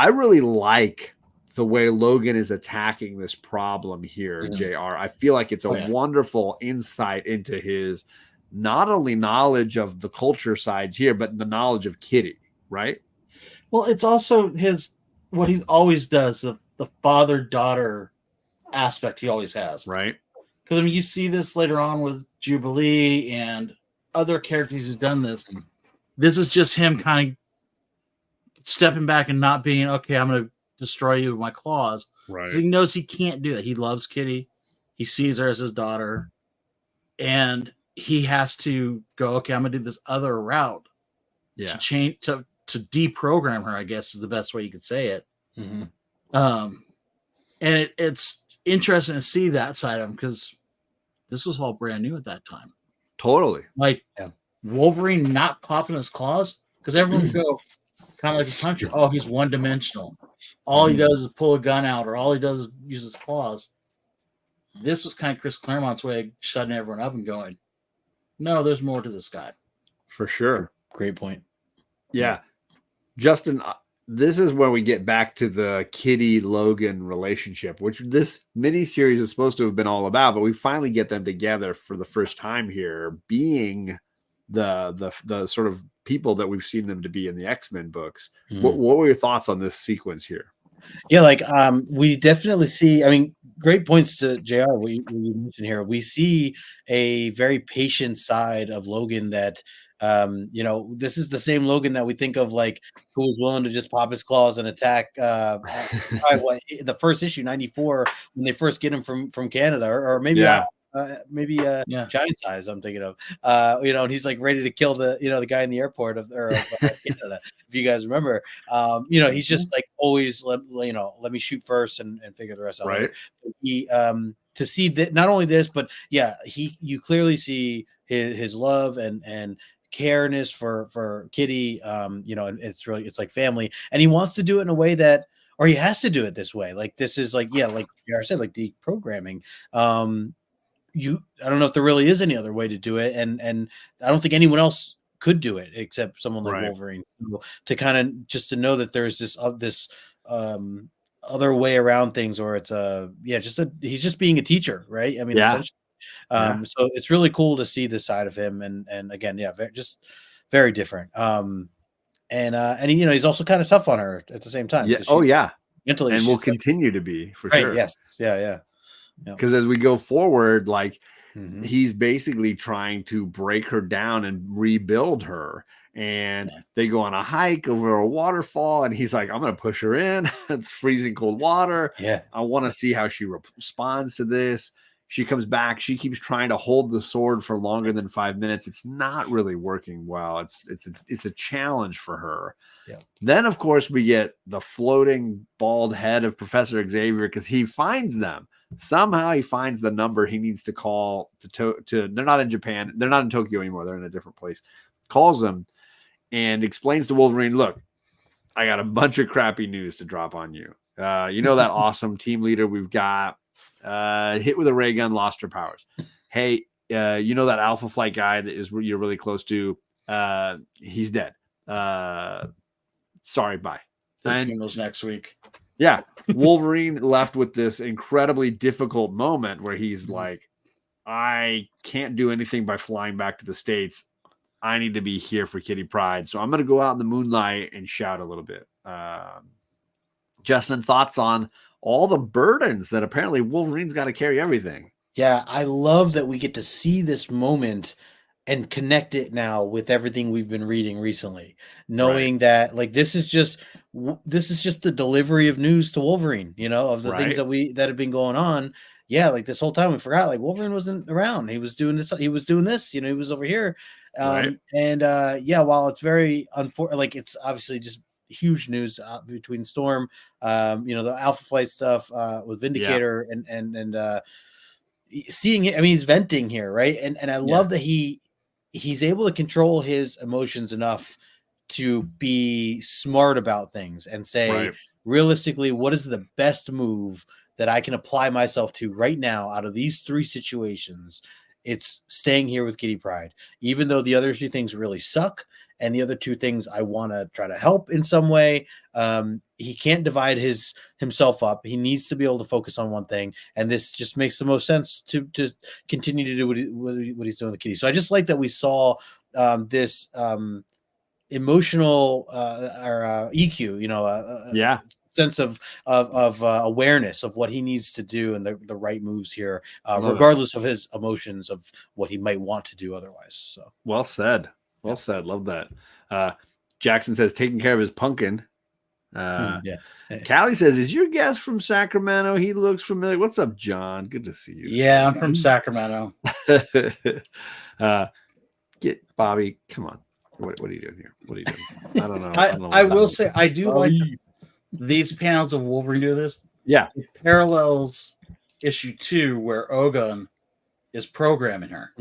really like the way Logan is attacking this problem here, JR. I feel like it's a wonderful insight into his not only knowledge of the culture sides here, but the knowledge of Kitty, right? Well, it's also what he always does, the father-daughter aspect he always has. Right. Because, I mean, you see this later on with Jubilee and other characters who've done this. This is just him kind of stepping back and not being, okay, I'm going to destroy you with my claws. Right. Because he knows he can't do that. He loves Kitty. He sees her as his daughter. And he has to go, okay, I'm going to do this other route to change, to deprogram her, I guess is the best way you could say it. And it's interesting to see that side of him because this was all brand new at that time. Totally. Like Wolverine not popping his claws because everyone would go kind of like a puncher. Oh, he's one dimensional. All he does is pull a gun out, or all he does is use his claws. This was kind of Chris Claremont's way of shutting everyone up and going, no, there's more to this guy. For sure. Great point. Yeah. Justin, this is where we get back to the Kitty Logan relationship, which this miniseries is supposed to have been all about, but we finally get them together for the first time here, being the sort of people that we've seen them to be in the X-Men books. What were your thoughts on this sequence here? Yeah, like we definitely see, I mean, great points to JR, what you mentioned here. We see a very patient side of Logan that this is the same Logan that we think of, like, who was willing to just pop his claws and attack the first issue, 94, when they first get him from Canada, or maybe Giant Size, I'm thinking of, and he's like ready to kill the guy in the airport of Canada, if you guys remember. He's just like always let me shoot first and figure the rest out. Right. He to see that, not only this, but you clearly see his love and careness for Kitty, and it's like family, and he wants to do it in a way that, or he has to do it this way. Like, this is like I said, like deprogramming. I don't know if there really is any other way to do it, and I don't think anyone else could do it except someone like Wolverine. So, to kind of just to know that there's this other way around things, or it's he's just being a teacher, right? I mean, essentially. So it's really cool to see this side of him, and again, just very different. And he's also kind of tough on her at the same time. Yeah. Mentally, and will continue to be for sure. Yes. Yeah. Because as we go forward, like, he's basically trying to break her down and rebuild her. And they go on a hike over a waterfall, and he's like, I'm going to push her in. It's freezing cold water. Yeah. I want to see how she responds to this. She comes back. She keeps trying to hold the sword for longer than 5 minutes. It's not really working well. It's a challenge for her. Yeah. Then, of course, we get the floating bald head of Professor Xavier because he finds them. Somehow he finds the number he needs to call to they're not in Japan. They're not in Tokyo anymore. They're in a different place. Calls them and explains to Wolverine, look, I got a bunch of crappy news to drop on you. You know that awesome team leader we've got hit with a ray gun, lost her powers. Hey, you know that Alpha Flight guy that you're really close to? He's dead. Sorry, bye. The funeral's next week. Yeah, Wolverine left with this incredibly difficult moment where he's like, I can't do anything by flying back to the States. I need to be here for Kitty Pryde. So I'm going to go out in the moonlight and shout a little bit. Justin, thoughts on all the burdens that apparently Wolverine's got to carry everything? Yeah, I love that we get to see this moment and connect it now with everything we've been reading recently, knowing that like this is just the delivery of news to Wolverine, you know, of the things that have been going on. Yeah, like this whole time we forgot like Wolverine wasn't around. He was doing this, you know, he was over here. Yeah, while it's very unfortunate, like it's obviously just huge news between Storm, you know, the Alpha Flight stuff with Vindicator and seeing it. I mean, he's venting here, right? And I love that he's able to control his emotions enough to be smart about things and say realistically, what is the best move that I can apply myself to right now out of these three situations? It's staying here with Kitty Pryde, even though the other two things really suck. And the other two things I want to try to help in some way. He can't divide himself up. He needs to be able to focus on one thing. And this just makes the most sense to continue to do what he's doing with Kitty. So I just like that we saw this emotional or EQ, you know, sense of awareness of what he needs to do and the right moves here, regardless of his emotions of what he might want to do otherwise. So well said. Well said. Love that. Jackson says taking care of his pumpkin. Callie says, is your guest from Sacramento? He looks familiar. What's up, John? Good to see you. Yeah, I'm from Sacramento. Get Bobby. Come on. What are you doing here? What are you doing? I don't know. I will say I do like these panels of Wolverine do this. Yeah. It parallels issue 2 where Ogun is programming her.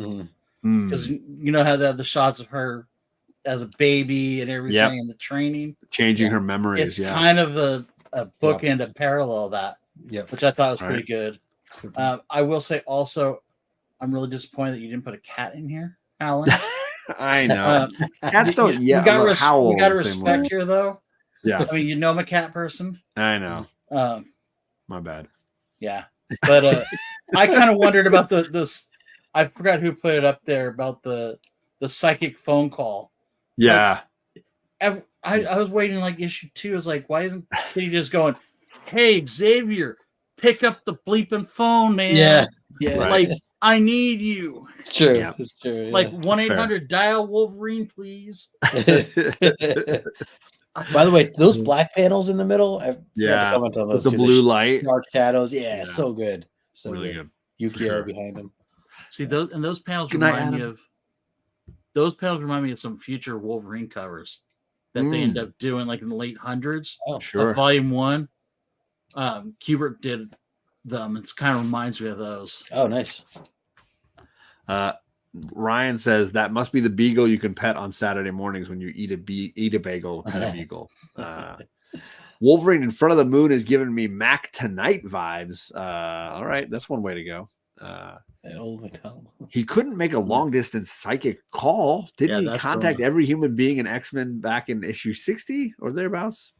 Because you know how they have the shots of her as a baby and everything and the training. Changing her memories. It's kind of a bookend, a parallel of that, which I thought was pretty good. I will say also, I'm really disappointed that you didn't put a cat in here, Alan. I know. Cats don't we got to respect here, though. Yeah. I mean, you know I'm a cat person. I know. My bad. Yeah. But I kind of wondered about this. I forgot who put it up there about the psychic phone call. Yeah. Like, I was waiting like issue 2. I was like, why isn't Kitty just going, hey, Xavier, pick up the bleeping phone, man. Yeah. Like, I need you. It's true. Yeah. It's true. Like 1-800 dial Wolverine, please. By the way, those black panels in the middle, I forgot to comment on those. The blue light. Dark shadows. Yeah, so good. So really good. Yukio behind him. See, those panels remind me of some future Wolverine covers that they end up doing like in the late hundreds. Oh, sure. Volume 1. Kubert did them. It kind of reminds me of those. Oh, nice. Ryan says that must be the beagle you can pet on Saturday mornings when you eat a bagel, pet a beagle. Wolverine in front of the moon is giving me Mac Tonight vibes. All right, that's one way to go. He couldn't make a long distance psychic call. Didn't he contact every human being in X-Men back in issue 60 or thereabouts?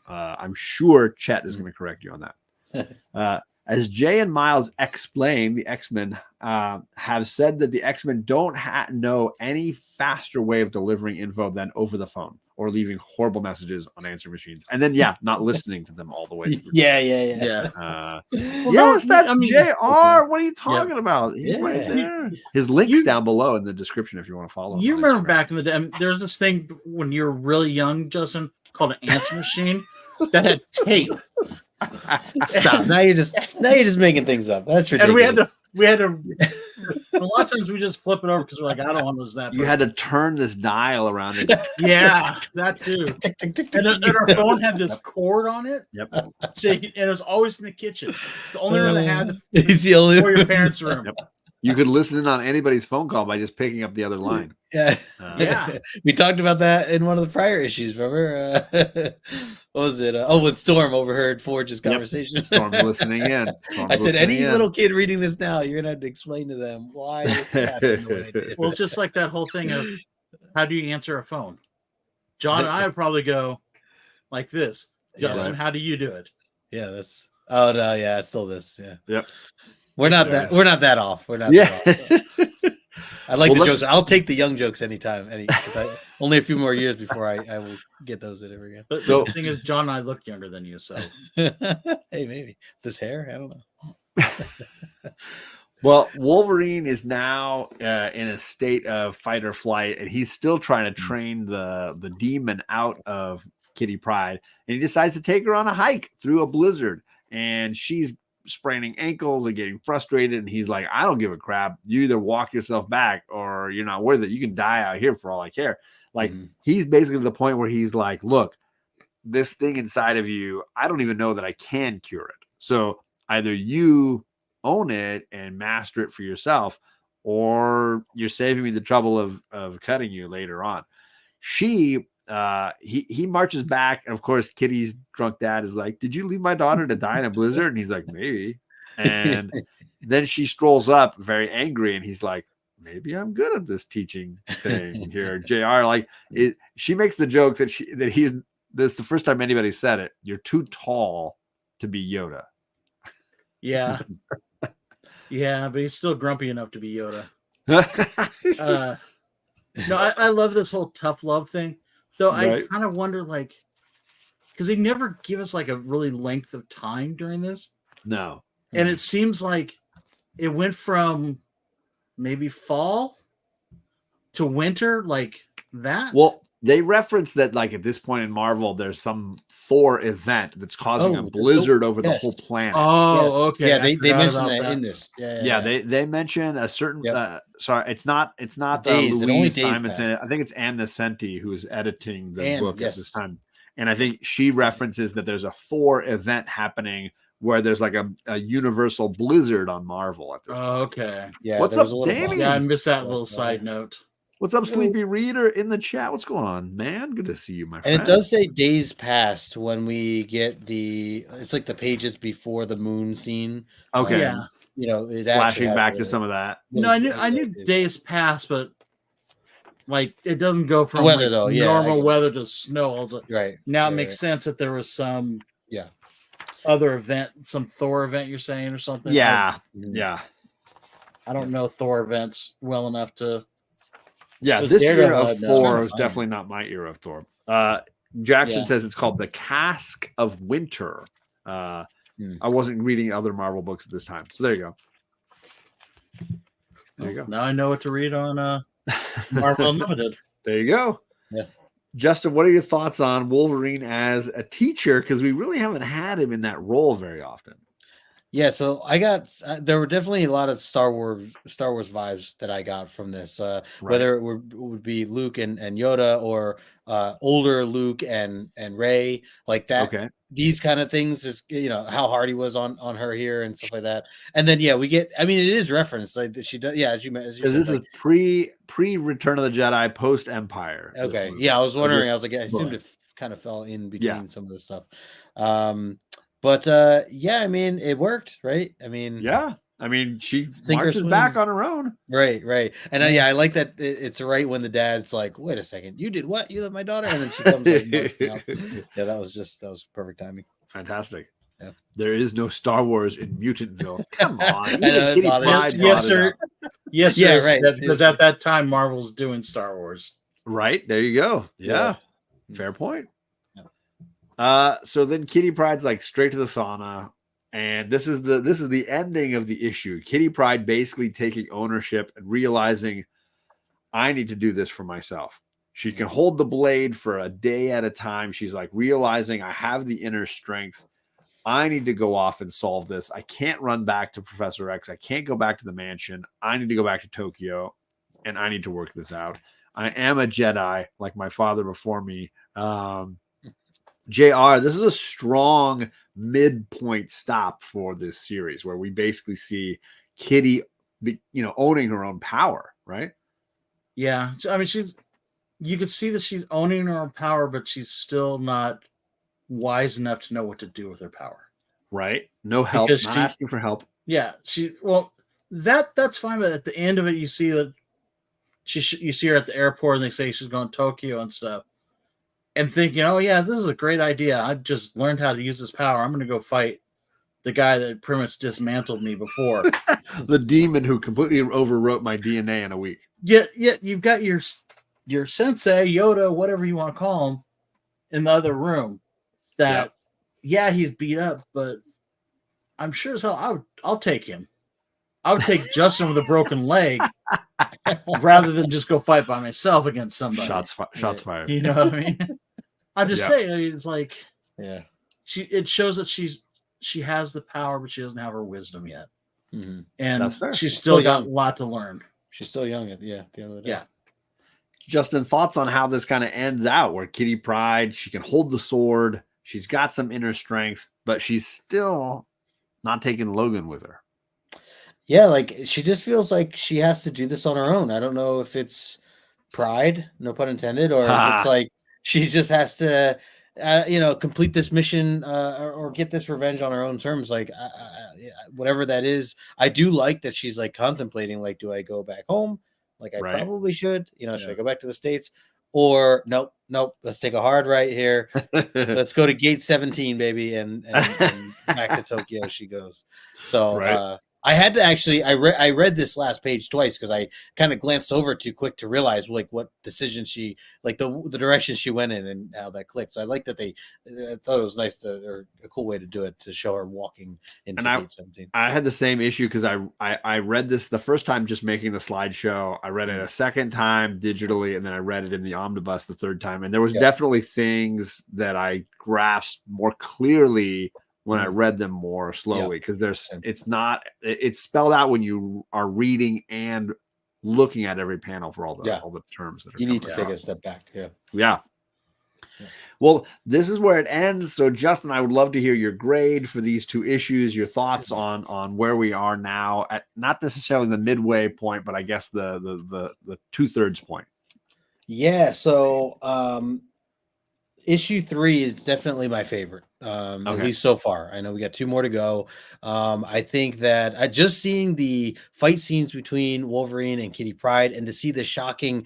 I'm sure Chet is going to correct you on that. As Jay and Miles explain, the X-Men have said that the X-Men don't know any faster way of delivering info than over the phone or leaving horrible messages on answering machines. And then, not listening to them all the way through. Yeah. Yes, that's JR. What are you talking about? He's Yeah. right there. His link's down below in the description if you want to follow him. You on remember Instagram. back in the day, there's this thing when you were really young, Justin, called an answer machine that had tape. Stop. Now you're just making things up. That's ridiculous. And we had to a lot of times we just flip it over because we're like, I don't want to listen to that. You had to turn this dial around. Yeah, that too. And our phone had this cord on it. Yep. So and it was always in the kitchen. The only room that had He's the only or your parents' room. Yep. You could listen in on anybody's phone call by just picking up the other line. Yeah. Yeah. We talked about that in one of the prior issues, remember? What was it? When Storm overheard Forge's conversation. Storm's listening in. I said, any little kid reading this now, you're going to have to explain to them why this happened the way it did. Well, just like that whole thing of how do you answer a phone? John and I would probably go like this. Justin, how do you do it? Yeah, that's. Oh no, yeah, it's still this. Yeah. Yep. We're not that off. We're not that off. I like the jokes. I'll take the young jokes anytime. Only a few more years before I will get those in ever again. But the thing is, John and I look younger than you, so hey, maybe this hair. I don't know. Well, Wolverine is now in a state of fight or flight, and he's still trying to train the demon out of Kitty Pryde, and he decides to take her on a hike through a blizzard, and she's spraining ankles and getting frustrated, and he's like, I don't give a crap. You either walk yourself back or you're not worth it. You can die out here for all I care. Like, he's basically to the point where he's like, look, this thing inside of you, I don't even know that I can cure it. So either you own it and master it for yourself, or you're saving me the trouble of cutting you later on. He marches back, and of course Kitty's drunk dad is like, did you leave my daughter to die in a blizzard? And he's like, maybe. And then she strolls up very angry, and he's like, maybe I'm good at this teaching thing here. JR, like, she makes the joke that this is the first time anybody said it, you're too tall to be Yoda. yeah. Yeah, but he's still grumpy enough to be Yoda. No, I love this whole tough love thing. Though I kind of wonder, like, because they never give us like a really length of time during this. No. And it seems like it went from maybe fall to winter, like that. Well, they reference that, like, at this point in Marvel, there's some Thor event that's causing a blizzard over the whole planet. Oh, okay. Yeah, they mentioned that in this. Yeah, they mention a certain. Sorry, it's not Days, Louise Simonson. I think it's Ann Nesenti who's editing the book at this time, and I think she references that there's a Thor event happening where there's like a universal blizzard on Marvel at this point. Okay. Yeah. What's up, Damien? Yeah, I missed that little side note. What's up, Sleepy Reader in the chat? What's going on, man? Good to see you, my friend. And it does say days past when we get it's like the pages before the moon scene. Okay. Yeah. You know, it flashing back to some of that. No, I knew days passed, but like it doesn't go from weather though. normal weather to snow. Right. Now it makes sense that there was some other event, some Thor event you're saying or something. Yeah. I don't know Thor events well enough to. Yeah, this era of Thor is definitely not my era of Thor. Jackson says it's called The Cask of Winter. I wasn't reading other Marvel books at this time. So there you go. There you go. Now I know what to read on Marvel Unlimited. There you go. Yeah. Justin, what are your thoughts on Wolverine as a teacher? Because we really haven't had him in that role very often. Yeah, so I got there were definitely a lot of Star Wars vibes that I got from this. Whether it would be Luke and Yoda, or older Luke and Rey, like that. Okay. These kind of things is, you know, how hard he was on her here and stuff like that. And then we get. I mean, it is referenced like she does. Yeah, as you said, this is pre Return of the Jedi, post Empire. Okay, yeah, I was wondering. I was like, I seem to kind of fell in between some of this stuff. But I mean, it worked, right? I mean, she marches back on her own, right. And I like that it's right when the dad's like, "Wait a second, you did what? You left my daughter?" And then she comes like, yeah, that was perfect timing. Fantastic. There is no Star Wars in Mutantville. Come on. I know, Even Kitty it bothers Pryde me. brought Yes, it sir. up. Yes, Yeah, sir. right. Because at that time, Marvel's doing Star Wars. Right. There you go. Yeah. Fair point. So then Kitty Pryde's like straight to the sauna. And this is the ending of the issue. Kitty Pryde basically taking ownership and realizing I need to do this for myself. She can hold the blade for a day at a time. She's like realizing I have the inner strength. I need to go off and solve this. I can't run back to Professor X. I can't go back to the mansion. I need to go back to Tokyo, and I need to work this out. I am a Jedi, like my father before me. JR, this is a strong midpoint stop for this series where we basically see Kitty, owning her own power, right? Yeah. I mean, you could see that she's owning her own power, but she's still not wise enough to know what to do with her power. Right. No help, Because not she- asking for help. Yeah. That's fine. But at the end of it, you see that you see her at the airport and they say she's going to Tokyo and stuff. And thinking, oh yeah, this is a great idea. I just learned how to use this power. I'm going to go fight the guy that pretty much dismantled me before. The demon who completely overwrote my DNA in a week. Yet you've got your sensei, Yoda, whatever you want to call him, in the other room. That he's beat up, but I'm sure as hell I'll take him. I would take Justin with a broken leg rather than just go fight by myself against somebody. Shots fired. You know what I mean? I'm just saying. I mean, it's like it shows that she has the power, but she doesn't have her wisdom yet, and That's fair. she's She's still still got young. a lot to learn. She's still young at the end of the day. Yeah. Justin, thoughts on how this kind of ends out where Kitty Pryde, she can hold the sword. She's got some inner strength, but she's still not taking Logan with her. Yeah, like she just feels like she has to do this on her own. I don't know if it's pride, no pun intended, or if it's like she just has to, complete this mission or get this revenge on her own terms. Like whatever that is, I do like that she's like contemplating, like, do I go back home? Like I probably should. Should I go back to the States? Or nope. Let's take a hard right here. Let's go to gate 17, baby, and back to Tokyo she goes. So I had to actually I read this last page twice because I kind of glanced over too quick to realize like what decision she like the direction she went in and how that clicked. So I like that I thought it was nice or a cool way to do it, to show her walking into gate 17. I had the same issue because I read this the first time just making the slideshow. I read it a second time digitally, and then I read it in the omnibus the third time. And there was definitely things that I grasped more clearly when I read them more slowly, because it's spelled out when you are reading and looking at every panel for all the terms that are you need to coming take a step back. Yeah. Well, this is where it ends. So Justin, I would love to hear your grade for these two issues, your thoughts on where we are now at not necessarily the midway point, but I guess the 2/3 point. Yeah, so issue 3 is definitely my favorite, at least so far. I know we got 2 more to go. I think that just seeing the fight scenes between Wolverine and Kitty Pryde, and to see the shocking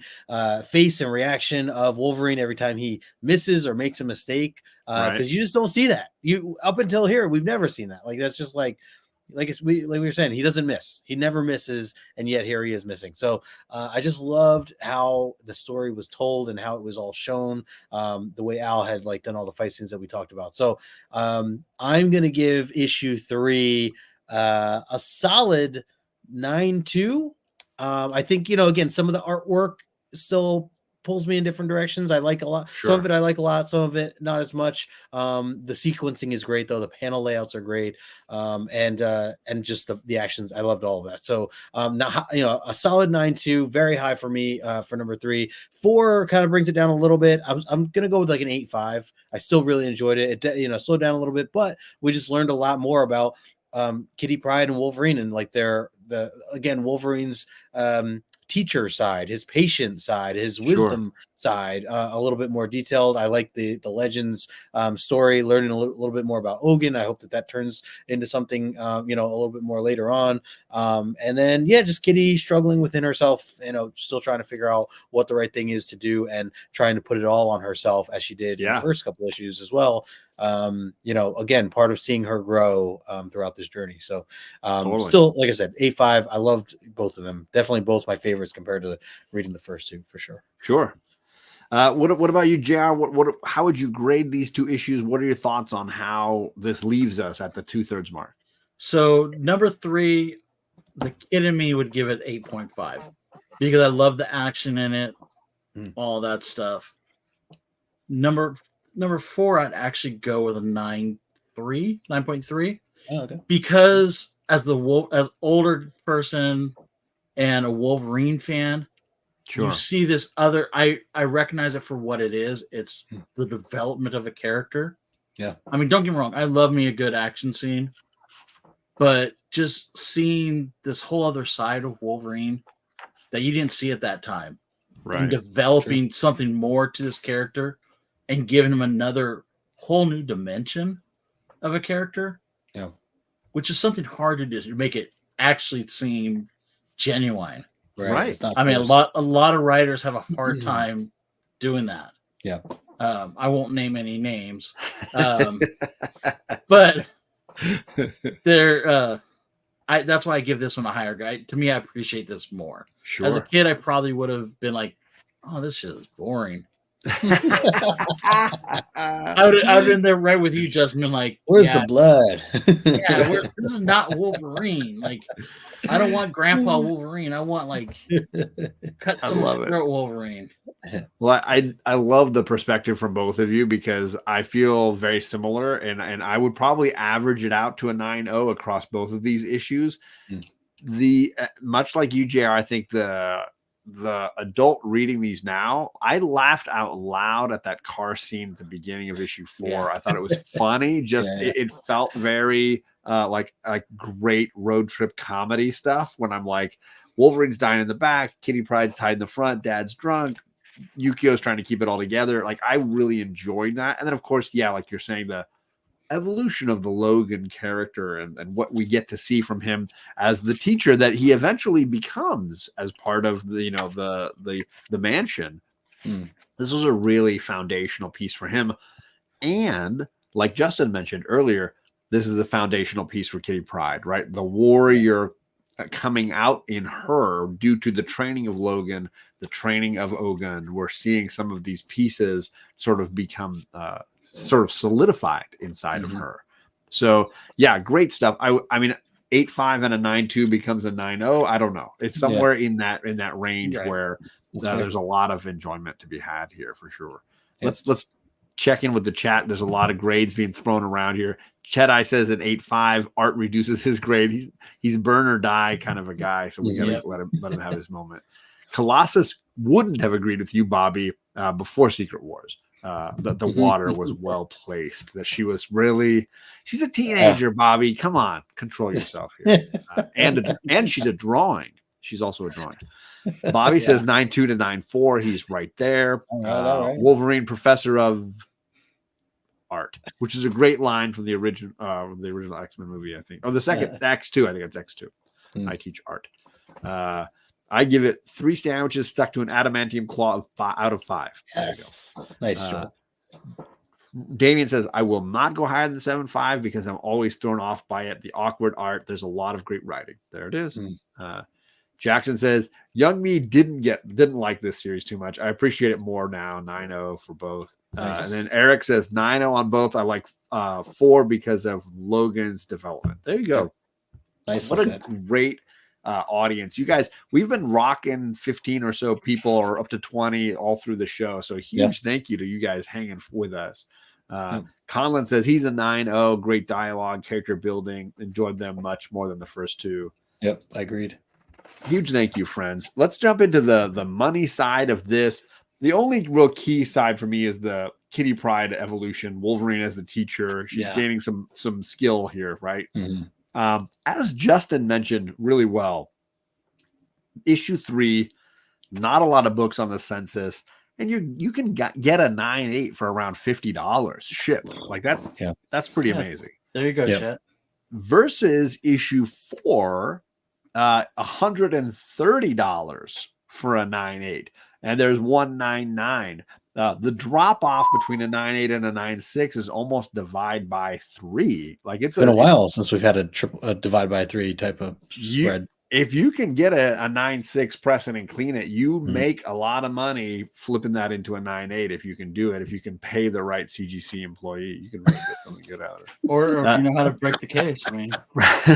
face and reaction of Wolverine every time he misses or makes a mistake, because you just don't see that. Up until here, we've never seen that. Like that's just like we were saying, he doesn't miss. He never misses, and yet here he is missing. So I just loved how the story was told and how it was all shown, the way Al had like done all the fight scenes that we talked about. So I'm gonna give issue 3 a solid 9.2. I think again, some of the artwork still pulls me in different directions. I like a lot. Sure. Some of it I like a lot, some of it not as much. The sequencing is great though. The panel layouts are great. And just the actions. I loved all of that. So a solid 9.2, very high for me for number 3. 4 kind of brings it down a little bit. I'm gonna go with like an 8.5. I still really enjoyed it. It slowed down a little bit, but we just learned a lot more about Kitty Pryde and Wolverine, and like Wolverine's teacher side, his patient side, his wisdom side, a little bit more detailed. I like the Legends story, learning a little bit more about Ogun. I hope that turns into something, a little bit more later on. And then, just Kitty struggling within herself, still trying to figure out what the right thing is to do and trying to put it all on herself as she did in the first couple issues as well. Again, part of seeing her grow throughout this journey. So still, like I said, 8-5, I loved both of them. Definitely both my favorites compared to reading the first two, for sure. Sure. What about you, JR? How would you grade these two issues? What are your thoughts on how this leaves us at the 2/3 mark? So number 3, the kid in me would give it 8.5 because I love the action in it, all that stuff. Number 4, I'd actually go with a 9.3. Oh, okay. Because as older person and a Wolverine fan, you see this other. I recognize it for what it is. It's the development of a character. Yeah. I mean, don't get me wrong. I love me a good action scene, but just seeing this whole other side of Wolverine that you didn't see at that time, and developing something more to this character and giving him another whole new dimension of a character. Yeah. Which is something hard to do to make it actually seem genuine. Right. I mean, a lot of writers have a hard time doing that. Yeah. I won't name any names, but they're. That's why I give this one a higher grade. To me, I appreciate this more. Sure. As a kid, I probably would have been like, "Oh, this shit is boring." I would have been there right with you, Justin. Like, where's the blood? This is not Wolverine. Like, I don't want Grandpa Wolverine. I want cut someone's throat Wolverine. Well, I love the perspective from both of you because I feel very similar, and I would probably average it out to a 9.0 across both of these issues. The much like you, JR, I think the adult reading these now, I laughed out loud at that car scene at the beginning of issue 4. Yeah. I thought it was funny. It felt very like great road trip comedy stuff when I'm like, Wolverine's dying in the back, Kitty Pryde's tied in the front, Dad's drunk, Yukio's trying to keep it all together. Like, I really enjoyed that. And then, of course, like you're saying, the evolution of the Logan character and what we get to see from him as the teacher that he eventually becomes as part of the mansion. This was a really foundational piece for him. And like Justin mentioned earlier, this is a foundational piece for Kitty Pryde, right? The warrior coming out in her due to the training of Logan, the training of Ogun. We're seeing some of these pieces sort of become sort of solidified inside of her. So yeah, great stuff. I mean, 8.5 and a 9.2 becomes a 9.0. I don't know. It's somewhere in that range where there's a lot of enjoyment to be had here for sure. Let's check in with the chat. There's a lot of grades being thrown around here. Chedai says an 8.5. Art reduces his grade. He's burn or die kind of a guy, so we gotta let him have his moment. Colossus wouldn't have agreed with you, Bobby, before Secret Wars. That the water was well placed. That she's a teenager, Bobby. Come on, control yourself here. And she's a drawing. She's also a drawing. Bobby says 9.2 to 9.4. He's right there. All right. Wolverine, professor of art, which is a great line from the original X-Men movie, I think. Oh, the second X2. I think it's X2. I teach art. I give it 3 sandwiches stuck to an adamantium claw out of 5. Yes, nice job. Damien says, I will not go higher than 7.5 because I'm always thrown off by it. The awkward art. There's a lot of great writing. There it is. Jackson says, young me didn't like this series too much. I appreciate it more now. 9.0 for both. Nice. And then Eric says 9.0 on both. I like 4 because of Logan's development. There you go. Nice. What a great audience. You guys, we've been rocking 15 or so people or up to 20 all through the show. So huge thank you to you guys hanging with us. Conlon says he's a 9.0. Great dialogue, character building. Enjoyed them much more than the first 2. Yep, I agreed. Huge thank you, friends. Let's jump into the money side of this. The only real key side for me is the Kitty Pryde evolution. Wolverine as the teacher. She's gaining some skill here, right? As Justin mentioned really well, issue 3, not a lot of books on the census. and you can get a 9/8 for around $50 shipped. Like that's pretty amazing. There you go, Chet. Versus issue 4, $130 for a 9/8, and there's 199. The drop off between a 9/8 and a 9/6 is almost divide by 3. Like it's been a while since we've had a divide by 3 type of spread. If you can get a 9/6, press it and clean it, you make a lot of money flipping that into a 9/8. If you can do it, if you can pay the right CGC employee, you can really get something good out of it. Or if you know how to break the case. I mean,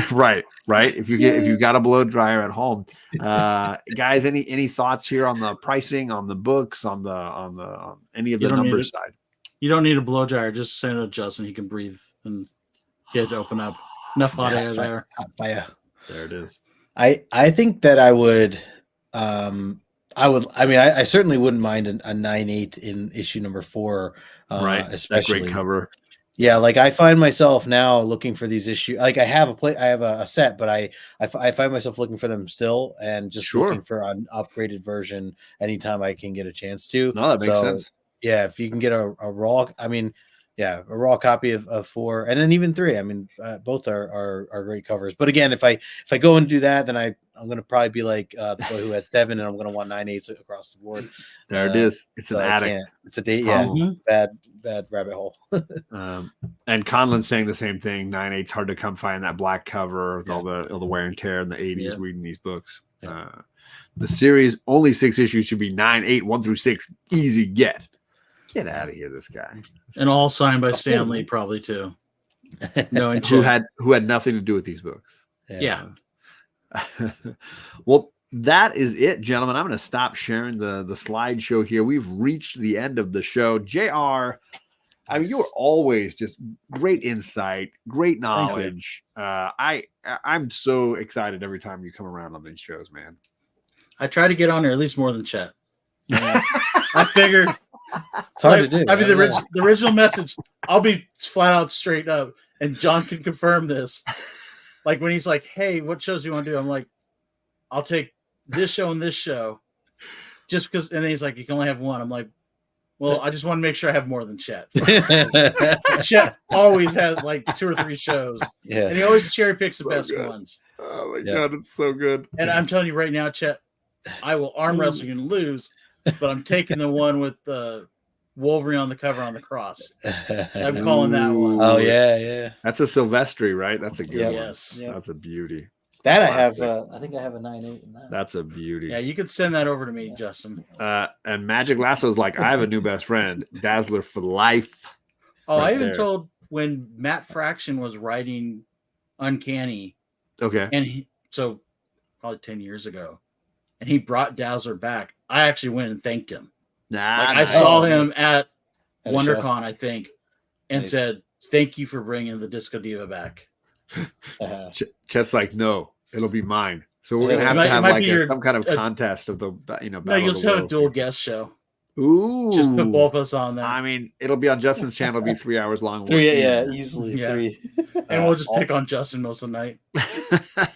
right. If you got a blow dryer at home, guys, any thoughts here on the pricing, on the books, on any of the numbers side? You don't need a blow dryer. Just send it to Justin. He can breathe and get to open up enough hot air there. Hot fire. There it is. I think that I certainly wouldn't mind a 9/8 in issue number 4, right? Especially great cover. Yeah, like I find myself now looking for these issues. Like I have a set, but I find myself looking for them still, and just looking for an upgraded version anytime I can get a chance to. No, that makes sense. Yeah, if you can get a raw, a raw copy of 4, and then even 3. I mean, both are great covers. But again, if I go and do that, then I'm going to probably be like the boy who had 7, and I'm going to want 9/8 across the board. There it is. It's an addict. It's a date. Yeah, bad rabbit hole. And Conlon's saying the same thing. 9/8's hard to come find that black cover with all the wear and tear in the 80s reading these books. The series only 6 issues should be 9/8 1 through 6. Easy get. Get out of here, this guy. And all signed by Stan Lee, probably too. No, who had nothing to do with these books. Yeah. Well, that is it, gentlemen. I'm going to stop sharing the slideshow here. We've reached the end of the show. JR, I mean, you're always just great insight, great knowledge. I'm so excited every time you come around on these shows, man. I try to get on there at least more than Chet. I figured. It's hard to do. I mean, the original message, I'll be flat out straight up, and John can confirm this. Like when he's like, hey, what shows do you want to do? I'm like, I'll take this show and this show. Just because, and then he's like, you can only have one. I'm like, well, I just want to make sure I have more than Chet. Chet always has like 2 or 3 shows. Yeah. And he always cherry picks the best ones. Oh my God, it's so good. And I'm telling you right now, Chet, I will arm wrestle you and lose. But I'm taking the one with the Wolverine on the cover on the cross. I'm calling that one. Oh yeah. That's a Silvestri, right? That's a good one. Yes, that's a beauty. That I have. I think I have a 9/8 in that. That's a beauty. Yeah, you could send that over to me, Justin. And Magic Lasso's like, I have a new best friend, Dazzler for life. Oh, I even told when Matt Fraction was writing Uncanny. Okay. And so probably 10 years ago, and he brought Dazzler back. I actually went and thanked him. I saw him at WonderCon, I think, and said, "Thank you for bringing the Disco Diva back." Chet's like, "No, it'll be mine." So we're gonna have like some kind of contest of the No, you'll just have a dual guest show. Ooh, just put both of us on there. I mean, it'll be on Justin's channel. It'll be 3 hours long. 3, easily 3. And we'll just pick on Justin most of the night.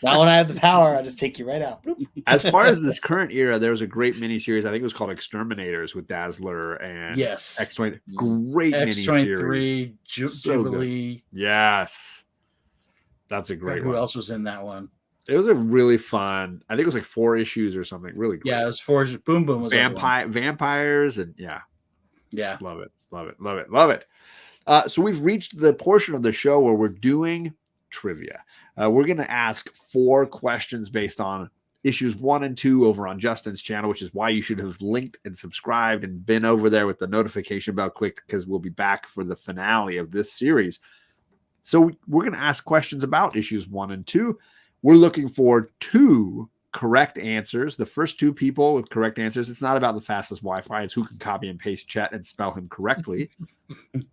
Now when I have the power, I just take you right out. As far as this current era, there was a great miniseries. I think it was called Exterminators with Dazzler and X-20. Great X-23, Jubilee. Yes, that's a great one. Who else was in that one? It was a really fun. I think it was like 4 issues or something. Really great. Yeah, it was 4 issues. Boom Boom was vampires and yeah. Love it. So we've reached the portion of the show where we're doing trivia. We're going to ask 4 questions based on issues 1 and 2 over on Justin's channel, which is why you should have linked and subscribed and been over there with the notification bell clicked, because we'll be back for the finale of this series. So we're going to ask questions about issues 1 and 2. We're looking for 2 correct answers. The first 2 people with correct answers. It's not about the fastest Wi-Fi. It's who can copy and paste Chet and spell him correctly.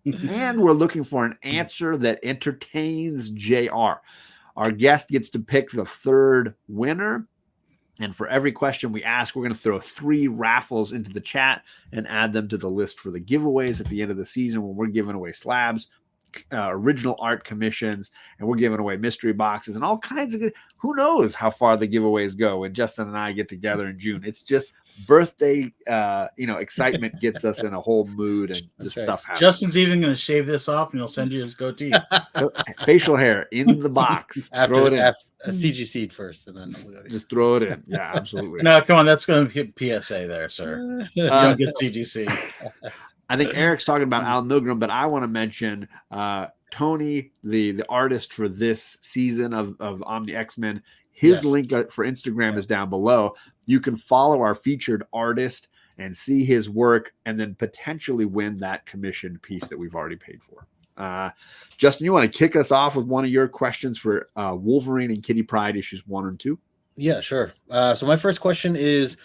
And we're looking for an answer that entertains JR. Our guest gets to pick the 3rd winner. And for every question we ask, we're going to throw 3 raffles into the chat and add them to the list for the giveaways at the end of the season when we're giving away slabs, original art commissions, and we're giving away mystery boxes and all kinds of good. Who knows how far the giveaways go when Justin and I get together in June? It's just birthday, excitement gets us in a whole mood, and just stuff happens. Justin's even going to shave this off, and he'll send you his goatee. Facial hair in the box. Throw it in. A CG seed first, and then just throw it in. Yeah, absolutely. No, come on, that's going to hit PSA there, sir. You don't get CGC. I think Eric's talking about Al Milgram, but I want to mention Thony, the artist for this season of Omni X-Men. His link for Instagram is down below. You can follow our featured artist and see his work, and then potentially win that commissioned piece that we've already paid for. Justin, you want to kick us off with one of your questions for Wolverine and Kitty Pryde issues 1 and 2? Yeah, sure. So my first question is,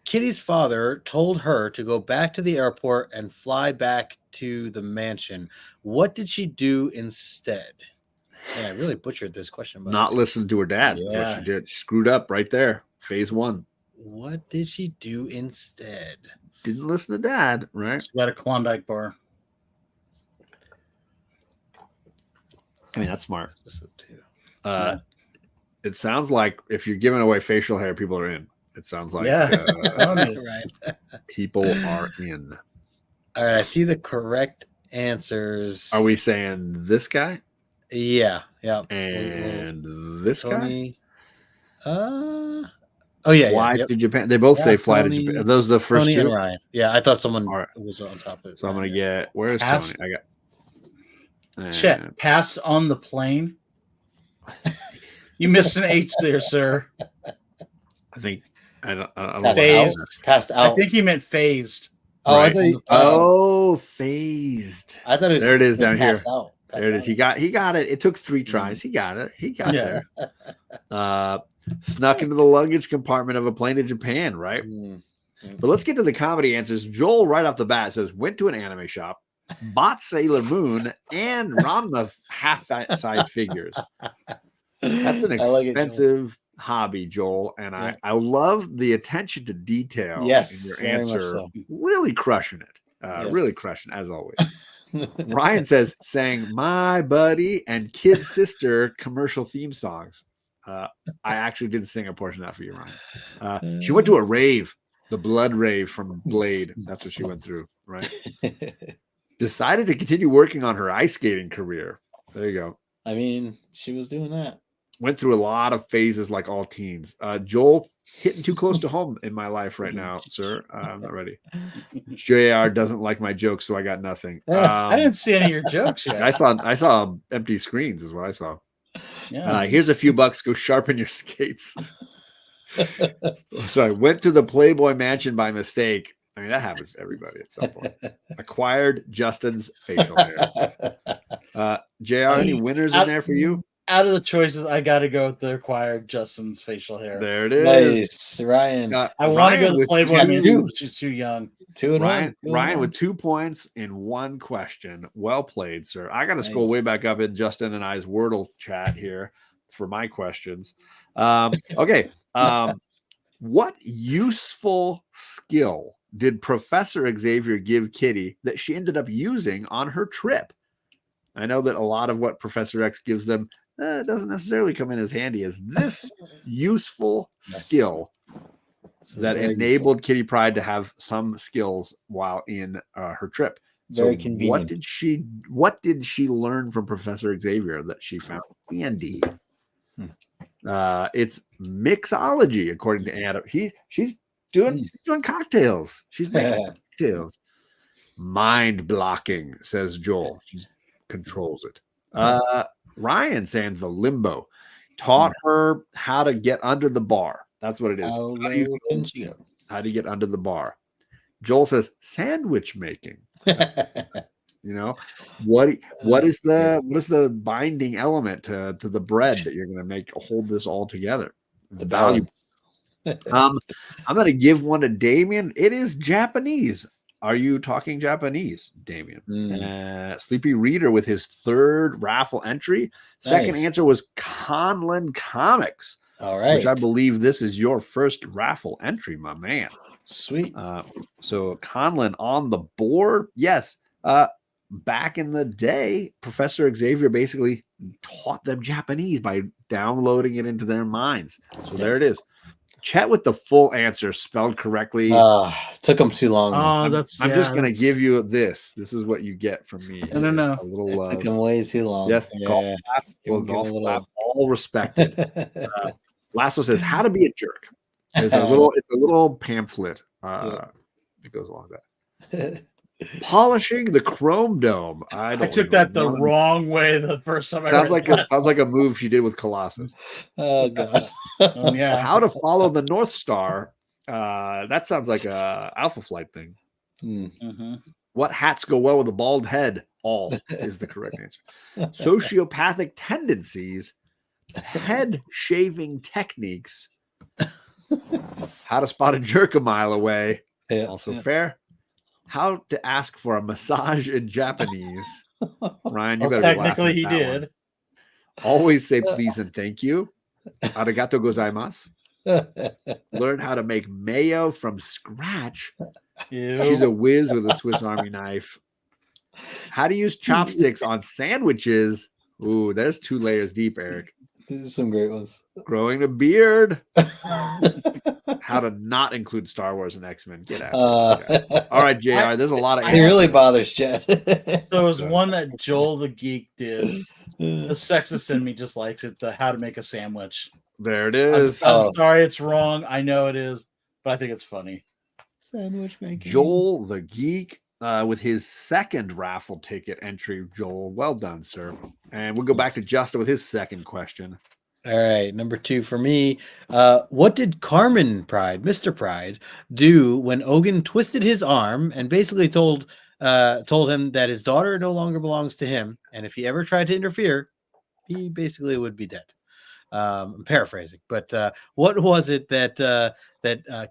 Kitty's father told her to go back to the airport and fly back to the mansion. What did she do instead? Yeah, I really butchered this question. Not listen to her dad. Yeah. That's what she did. She screwed up right there. Phase 1. What did she do instead? Didn't listen to dad, right? She got a Klondike bar. I mean, that's smart. It sounds like if you're giving away facial hair, people are in. It sounds like right. People are in. All right, I see the correct answers. Are we saying this guy? Yeah. And this Thony, guy? Fly to Japan. They both say fly to Japan. Are those the first Thony two? And Ryan. Yeah, I thought someone was on top of it. So I'm gonna get where's Thony? I got Chet passed on the plane. You missed an H there, sir. I think I don't phased. Passed out. I think he meant phased. Oh, right. phased. I thought it was there. It is down here. Out. There it is. He got it. It took 3 tries. He got it. He got there. Snuck into the luggage compartment of a plane to Japan, right? But let's get to the comedy answers. Joel, right off the bat, says went to an anime shop, bought Sailor Moon, and Ranma half-size figures. That's an expensive hobby, Joel, and I love the attention to detail in your answer. So. Really crushing it. Really crushing, as always. Ryan says, sang My Buddy and Kid Sister commercial theme songs. I actually did sing a portion of that for you, Ryan. She went to a rave, the blood rave from Blade. That's what she went through, right? Decided to continue working on her ice skating career. There you go. I mean, she was doing that. Went through a lot of phases like all teens. Joel, hitting too close to home in my life right now, sir. I'm not ready. JR doesn't like my jokes, so I got nothing. I didn't see any of your jokes yet. I saw empty screens is what I saw. Yeah. Here's a few bucks. Go sharpen your skates. So I went to the Playboy Mansion by mistake. I mean, that happens to everybody at some point. Acquired Justin's facial hair. JR, any winners in there for you? Out of the choices, I got to go with the acquired Justin's facial hair. There it is. Nice, Ryan. I want to go to the Playboy Mansion, but she's too young. Ryan with 2 points in 1 question. Well played, sir. I got to scroll way back up in Justin and I's Wordle chat here for my questions. Okay. What useful skill did Professor Xavier give Kitty that she ended up using on her trip? I know that a lot of what Professor X gives them doesn't necessarily come in as handy as this useful skill that enabled Kitty Pryde to have some skills while in her trip. Very convenient. What did she learn from Professor Xavier that she found handy? It's mixology, according to Adam. She's doing cocktails. She's making cocktails. Mind blocking, says Joel. She controls it. Ryan saying the limbo taught her how to get under the bar. That's what it is. How do you get under the bar? Joel says sandwich making. You know, what is the binding element to the bread that you're going to make hold this all together? The value. I'm going to give one to Damien. It is Japanese. Are you talking Japanese, Damien? Sleepy Reader with his 3rd raffle entry. Second answer was Conlon Comics. All right. Which I believe this is your first raffle entry, my man. Sweet. So Conlon on the board. Yes. Back in the day, Professor Xavier basically taught them Japanese by downloading it into their minds. So there it is. Chet with the full answer spelled correctly. Took him too long. Oh, I'm just gonna give you this. This is what you get from me. No. A little It love. took him way too long. Yes, Yeah. golf clap, all respected. Lasso says how to be a jerk. It's a little pamphlet. It goes along that. Polishing the chrome dome. I took that the wrong way the first time. Sounds like a move she did with Colossus. Oh god. Yeah. How to follow the North Star. That sounds like a Alpha Flight thing. Mm-hmm. What hats go well with a bald head? All is the correct answer. Sociopathic tendencies. Head shaving techniques. How to spot a jerk a mile away. Yeah, also fair. How to ask for a massage in Japanese. Ryan, you better technically he laugh at that did. one. Always say please and thank you. Arigato gozaimasu. Learn how to make mayo from scratch. Ew. She's a whiz with a Swiss Army knife. How to use chopsticks on sandwiches. Ooh, there's 2 layers deep, Eric. These are some great ones. Growing a beard. How to not include Star Wars and X-Men. Get out. All right, JR. There's a lot of. It really bothers Chad. So it was one that Joel the Geek did. The sexist in me just likes it. The how to make a sandwich. There it is. I'm sorry, it's wrong. I know it is, but I think it's funny. Sandwich making. Joel the Geek with his second raffle ticket entry. Joel, well done, sir. And we'll go back to Justin with his second question. All right, number 2 for me. What did Carmen Pryde, Mr. Pryde, do when Ogun twisted his arm and basically told him that his daughter no longer belongs to him, and if he ever tried to interfere, he basically would be dead? I'm paraphrasing, but what was it that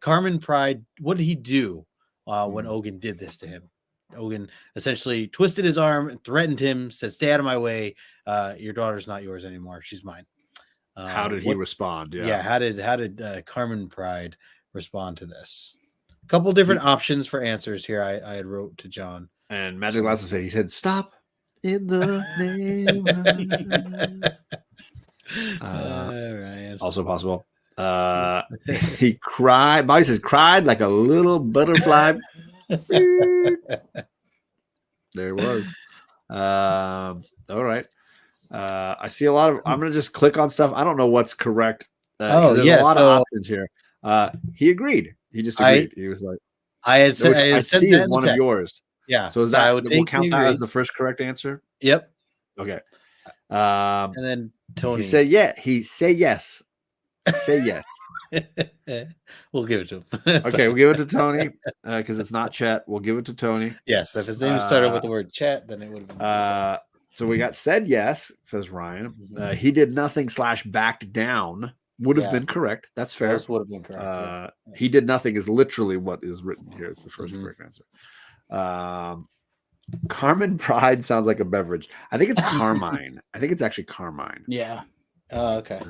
Carmen Pryde? What did he do when Ogun did this to him? Ogun essentially twisted his arm and threatened him, said, "Stay out of my way. Your daughter's not yours anymore. She's mine." How did he respond? Yeah. How did Carmen Pryde respond to this? A couple different options for answers here. I had wrote to John, and Magic Lasso said, he said, "Stop in the name." Ryan. Also possible. He cried. Bobby says, cried like a little butterfly. There it was. All right. I see a lot of. I'm gonna just click on stuff. I don't know what's correct. There's a lot of options here. He agreed. He just agreed. He was like, I had said, I see is one of yours. Yeah. So is that we'll count that as the first correct answer? Yep. Okay. And then Thony. He said, "Yeah." He say yes. Say yes. We'll give it to him. Okay, we'll give it to Thony because it's not Chet. We'll give it to Thony. Yes, if his name started with the word Chet, then it would have been. So we got said yes, says Ryan. He did nothing / backed down. Would have been correct. That's fair. Those would have been correct. He did nothing is literally what is written here. It's the first correct answer. Carmen Pryde sounds like a beverage. I think it's Carmine. I think it's actually Carmine. Yeah. Okay.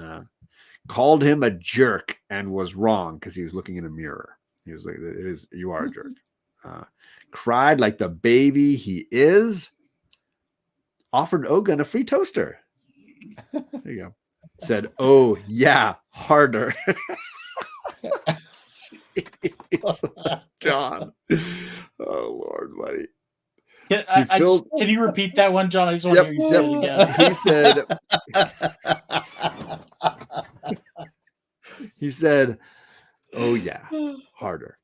Called him a jerk and was wrong because he was looking in a mirror. He was like, "It is, you are a jerk." Cried like the baby he is. Offered Ogun a free toaster. There you go. Said, "Oh yeah, harder." John. Oh Lord, buddy. Can you repeat that one, John? I just want to hear you say it again. He said, "Oh yeah, harder."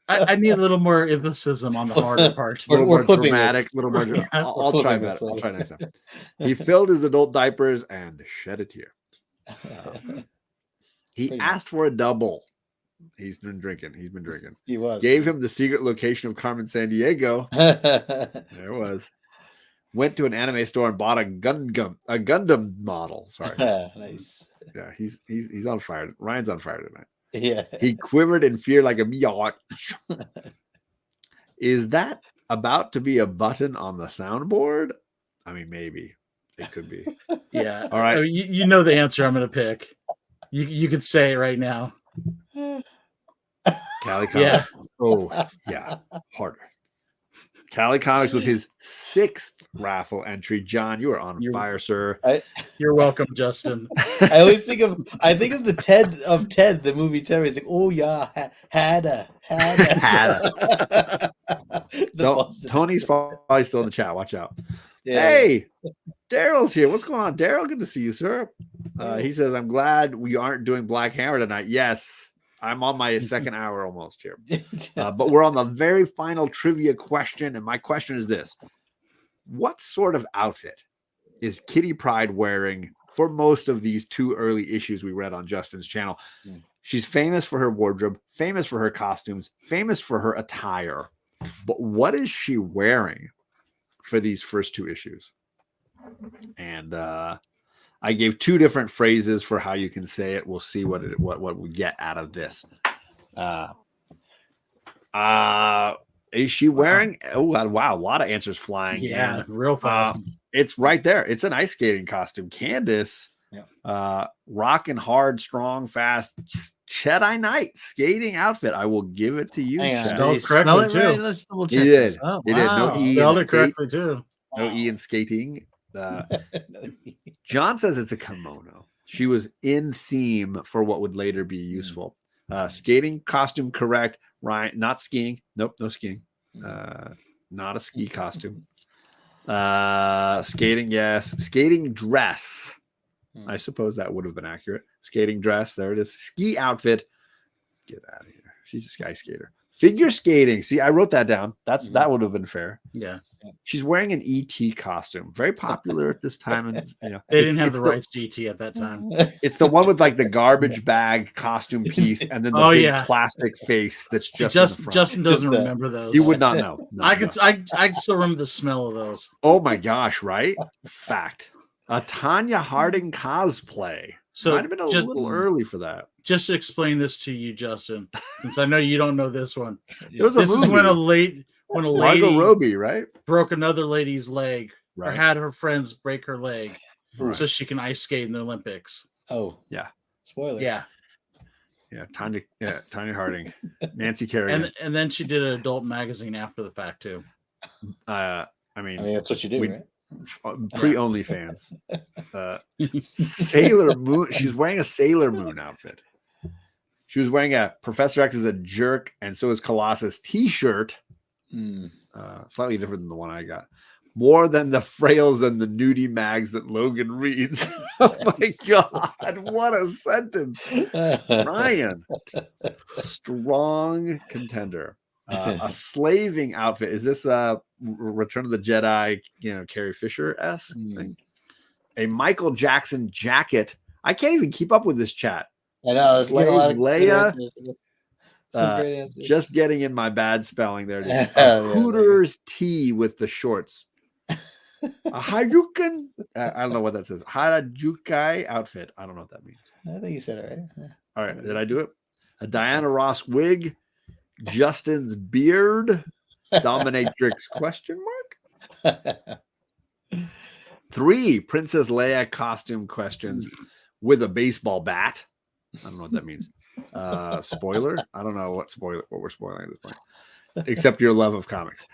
I need a little more emphasis on the harder part. A little more dramatic, little more. I'll try that. I'll try next time. He filled his adult diapers and shed a tear. He asked for a double. He's been drinking. He was. Gave him the secret location of Carmen Sandiego. There it was. Went to an anime store and bought a Gundam model. Sorry. Nice. Yeah, he's on fire. Ryan's on fire tonight. Yeah. He quivered in fear like a meowth. Is that about to be a button on the soundboard? I mean, maybe it could be. Yeah. All right. I mean, you know the answer I'm going to pick. You could say it right now. Callie comments. Oh yeah, harder. Cali Comics with his 6th raffle entry. John, you are on fire, sir. You're welcome, Justin. I always think of the Ted, the movie Ted. He's like, oh yeah, had Tony's probably still in the chat. Watch out. Yeah. Hey, Daryl's here. What's going on, Daryl? Good to see you, sir. He says, I'm glad we aren't doing Black Hammer tonight. Yes, I'm on my 2nd hour almost here. But we're on the very final trivia question. And my question is this. What sort of outfit is Kitty Pryde wearing for most of these 2 early issues we read on Justin's channel? She's famous for her wardrobe, famous for her costumes, famous for her attire. But what is she wearing for these first 2 issues? And I gave 2 different phrases for how you can say it. We'll see what we get out of this. Is she wearing? Oh wow, a lot of answers flying. Yeah, real fast. It's right there. It's an ice skating costume. Candace, rocking hard, strong, fast, Jedi Knight skating outfit. I will give it to you. Spelled it correctly too. Right? Let's double check. He did. Oh, He did. No E Spelled in it correctly too. No E in skating. John says it's a kimono. She was in theme for what would later be useful. Skating costume correct. Ryan, not skiing. Nope, no skiing. Not a ski costume. Skating, yes. Skating dress. I suppose that would have been accurate. Skating dress. There it is. Ski outfit. Get out of here. She's a sky skater. Figure skating. See, I wrote that down. That would have been fair. Yeah. She's wearing an ET costume. Very popular at this time. And they didn't have the rights to ET at that time. It's the one with like the garbage bag costume piece and then the big plastic face that's just in the front. Justin doesn't remember those. You would not know. No, I still remember the smell of those. Oh my gosh, right? Fact. A Tanya Harding cosplay. So might have been a little early for that. Just to explain this to you, Justin, since I know you don't know this one. This is when a lady Margot Robbie, right? broke another lady's leg, or Right. had her friends break her leg, Right. so she can ice skate in the Olympics. Oh yeah, spoiler. Yeah, Tanya Harding, Nancy Kerrigan, and then she did an adult magazine after the fact too. I mean that's what you do, right? Pre OnlyFans. Sailor Moon. She's wearing a Sailor Moon outfit. She was wearing a Professor X is a jerk, and so is Colossus t-shirt. Slightly different than the one I got. More than the frails and the nudie mags that Logan reads. Oh my God, what a sentence. Ryan, strong contender. A slaving outfit. Is this Return of the Jedi, Carrie Fisher-esque thing? A Michael Jackson jacket. I can't even keep up with this chat. I know. Slave Leia. Great answers. Just getting in my bad spelling there. A Hooters tee with the shorts. A Hayukan. I don't know what that says. Harajukai outfit. I don't know what that means. I think you said it right. Yeah. All right. Did I do it? A Diana Ross wig. Justin's beard. Dominatrix question mark. 3 Princess Leia costume questions with a baseball bat. I don't know what that means. Spoiler. I don't know what we're spoiling at this point, except your love of comics.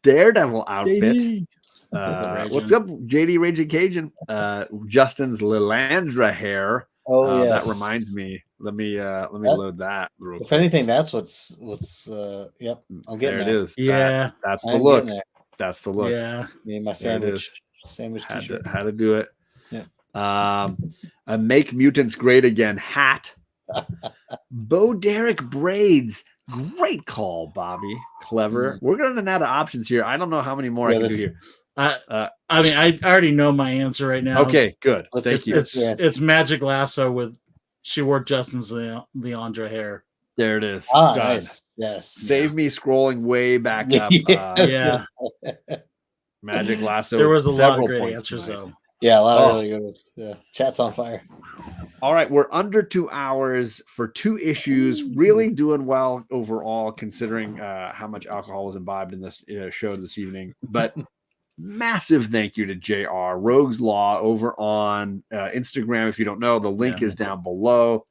Daredevil outfit. What's up, JD Raging Cajun? Justin's Lilandra hair. Oh yeah. That reminds me. Let me load that. Real quick. If anything, that's what's. Yep. I'm getting there. It is. Yeah. That's the look. That's the look. Yeah. Me and my sandwich t-shirt. How to do it. Yeah. A Make Mutants Great Again hat. Bo Derek braids. Great call, Bobby. Clever. We're going to run out of options here. I don't know how many more I can do here. I mean, I already know my answer right now. Okay, good. Thank you. It's Magic Lasso with she wore Justin's Leandra hair. There it is. Ah, nice. Yes. Save me scrolling way back up. Yeah. Magic Lasso. There was a lot of great answers though. Yeah, a lot of really good ones. Yeah. Chat's on fire. All right, we're under 2 hours for 2 issues. Really doing well overall, considering how much alcohol was imbibed in this show this evening. But massive thank you to JR Rogueslaw over on Instagram. If you don't know, the link is down below.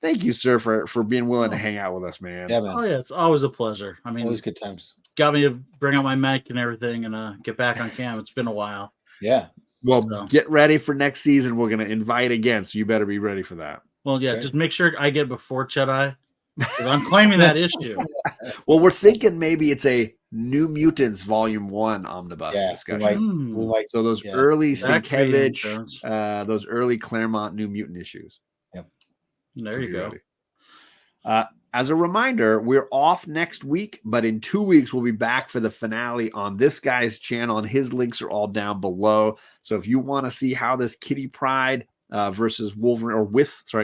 Thank you, sir, for being willing to hang out with us, man. Yeah, man. Oh yeah, it's always a pleasure. I mean, always good times. got me to bring out my mic and everything and get back on cam. It's been a while. Yeah. Well, So. get ready for next season. We're going to invite again, so you better be ready for that. Well, yeah, Okay. just make sure I get before Chedai, because I'm claiming that issue. Well, we're thinking maybe it's a New Mutants Volume 1 omnibus discussion. We might, So those yeah. early That could be Sienkiewicz, those early Claremont New Mutant issues. There So you be go. ready. As a reminder, we're off next week, but in 2 weeks, we'll be back for the finale on this guy's channel, and his links are all down below. So if you want to see how this Kitty Pryde versus Wolverine,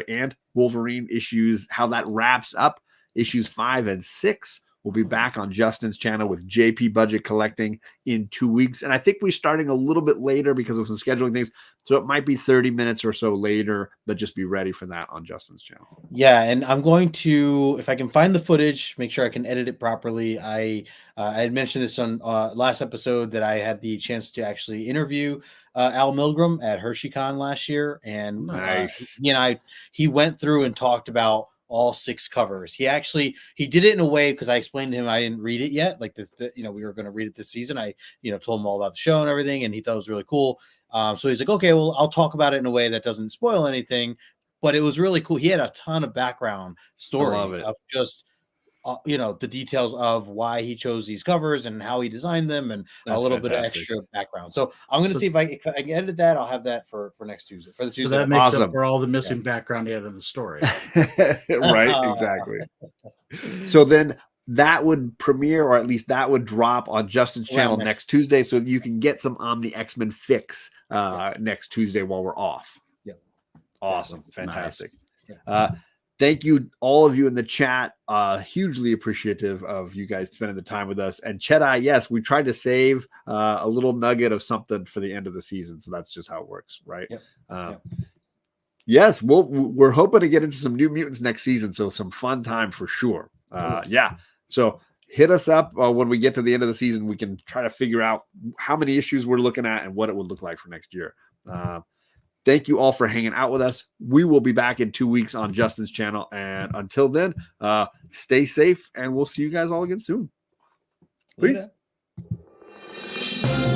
and Wolverine issues, how that wraps up, issues 5 and 6, we'll be back on Justin's channel with JP Budget Collecting in 2 weeks. And I think we're starting a little bit later because of some scheduling things. So it might be 30 minutes or so later, but just be ready for that on Justin's channel. Yeah, and I'm going to, if I can find the footage, make sure I can edit it properly. I had mentioned this on last episode that I had the chance to actually interview Al Milgram at HersheyCon last year, and Nice. He went through and talked about all 6 covers. He did it in a way, because I explained to him I didn't read it yet. Like we were going to read it this season. I told him all about the show and everything, and he thought it was really cool. So he's like, okay, well, I'll talk about it in a way that doesn't spoil anything. But it was really cool. He had a ton of background story of just the details of why he chose these covers and how he designed them, and a little bit of extra background. So I'm going to see if I can edit that. I'll have that for next Tuesday. For the Tuesday. So that makes up for all the missing background he had in the story. Right, exactly. So then that would premiere, or at least that would drop on Justin's channel next Tuesday, so you can get some Omni X-Men fix next Tuesday while we're off. Yep. Awesome. Fantastic. Nice. Thank you, all of you in the chat. Hugely appreciative of you guys spending the time with us. And Chedai, yes, we tried to save a little nugget of something for the end of the season. So that's just how it works, right? Yep. Yes, we're hoping to get into some New Mutants next season. So some fun time for sure. Yeah. So hit us up when we get to the end of the season. We can try to figure out how many issues we're looking at and what it would look like for next year. Thank you all for hanging out with us. We will be back in 2 weeks on Justin's channel. And until then, stay safe, and we'll see you guys all again soon. Peace. Later.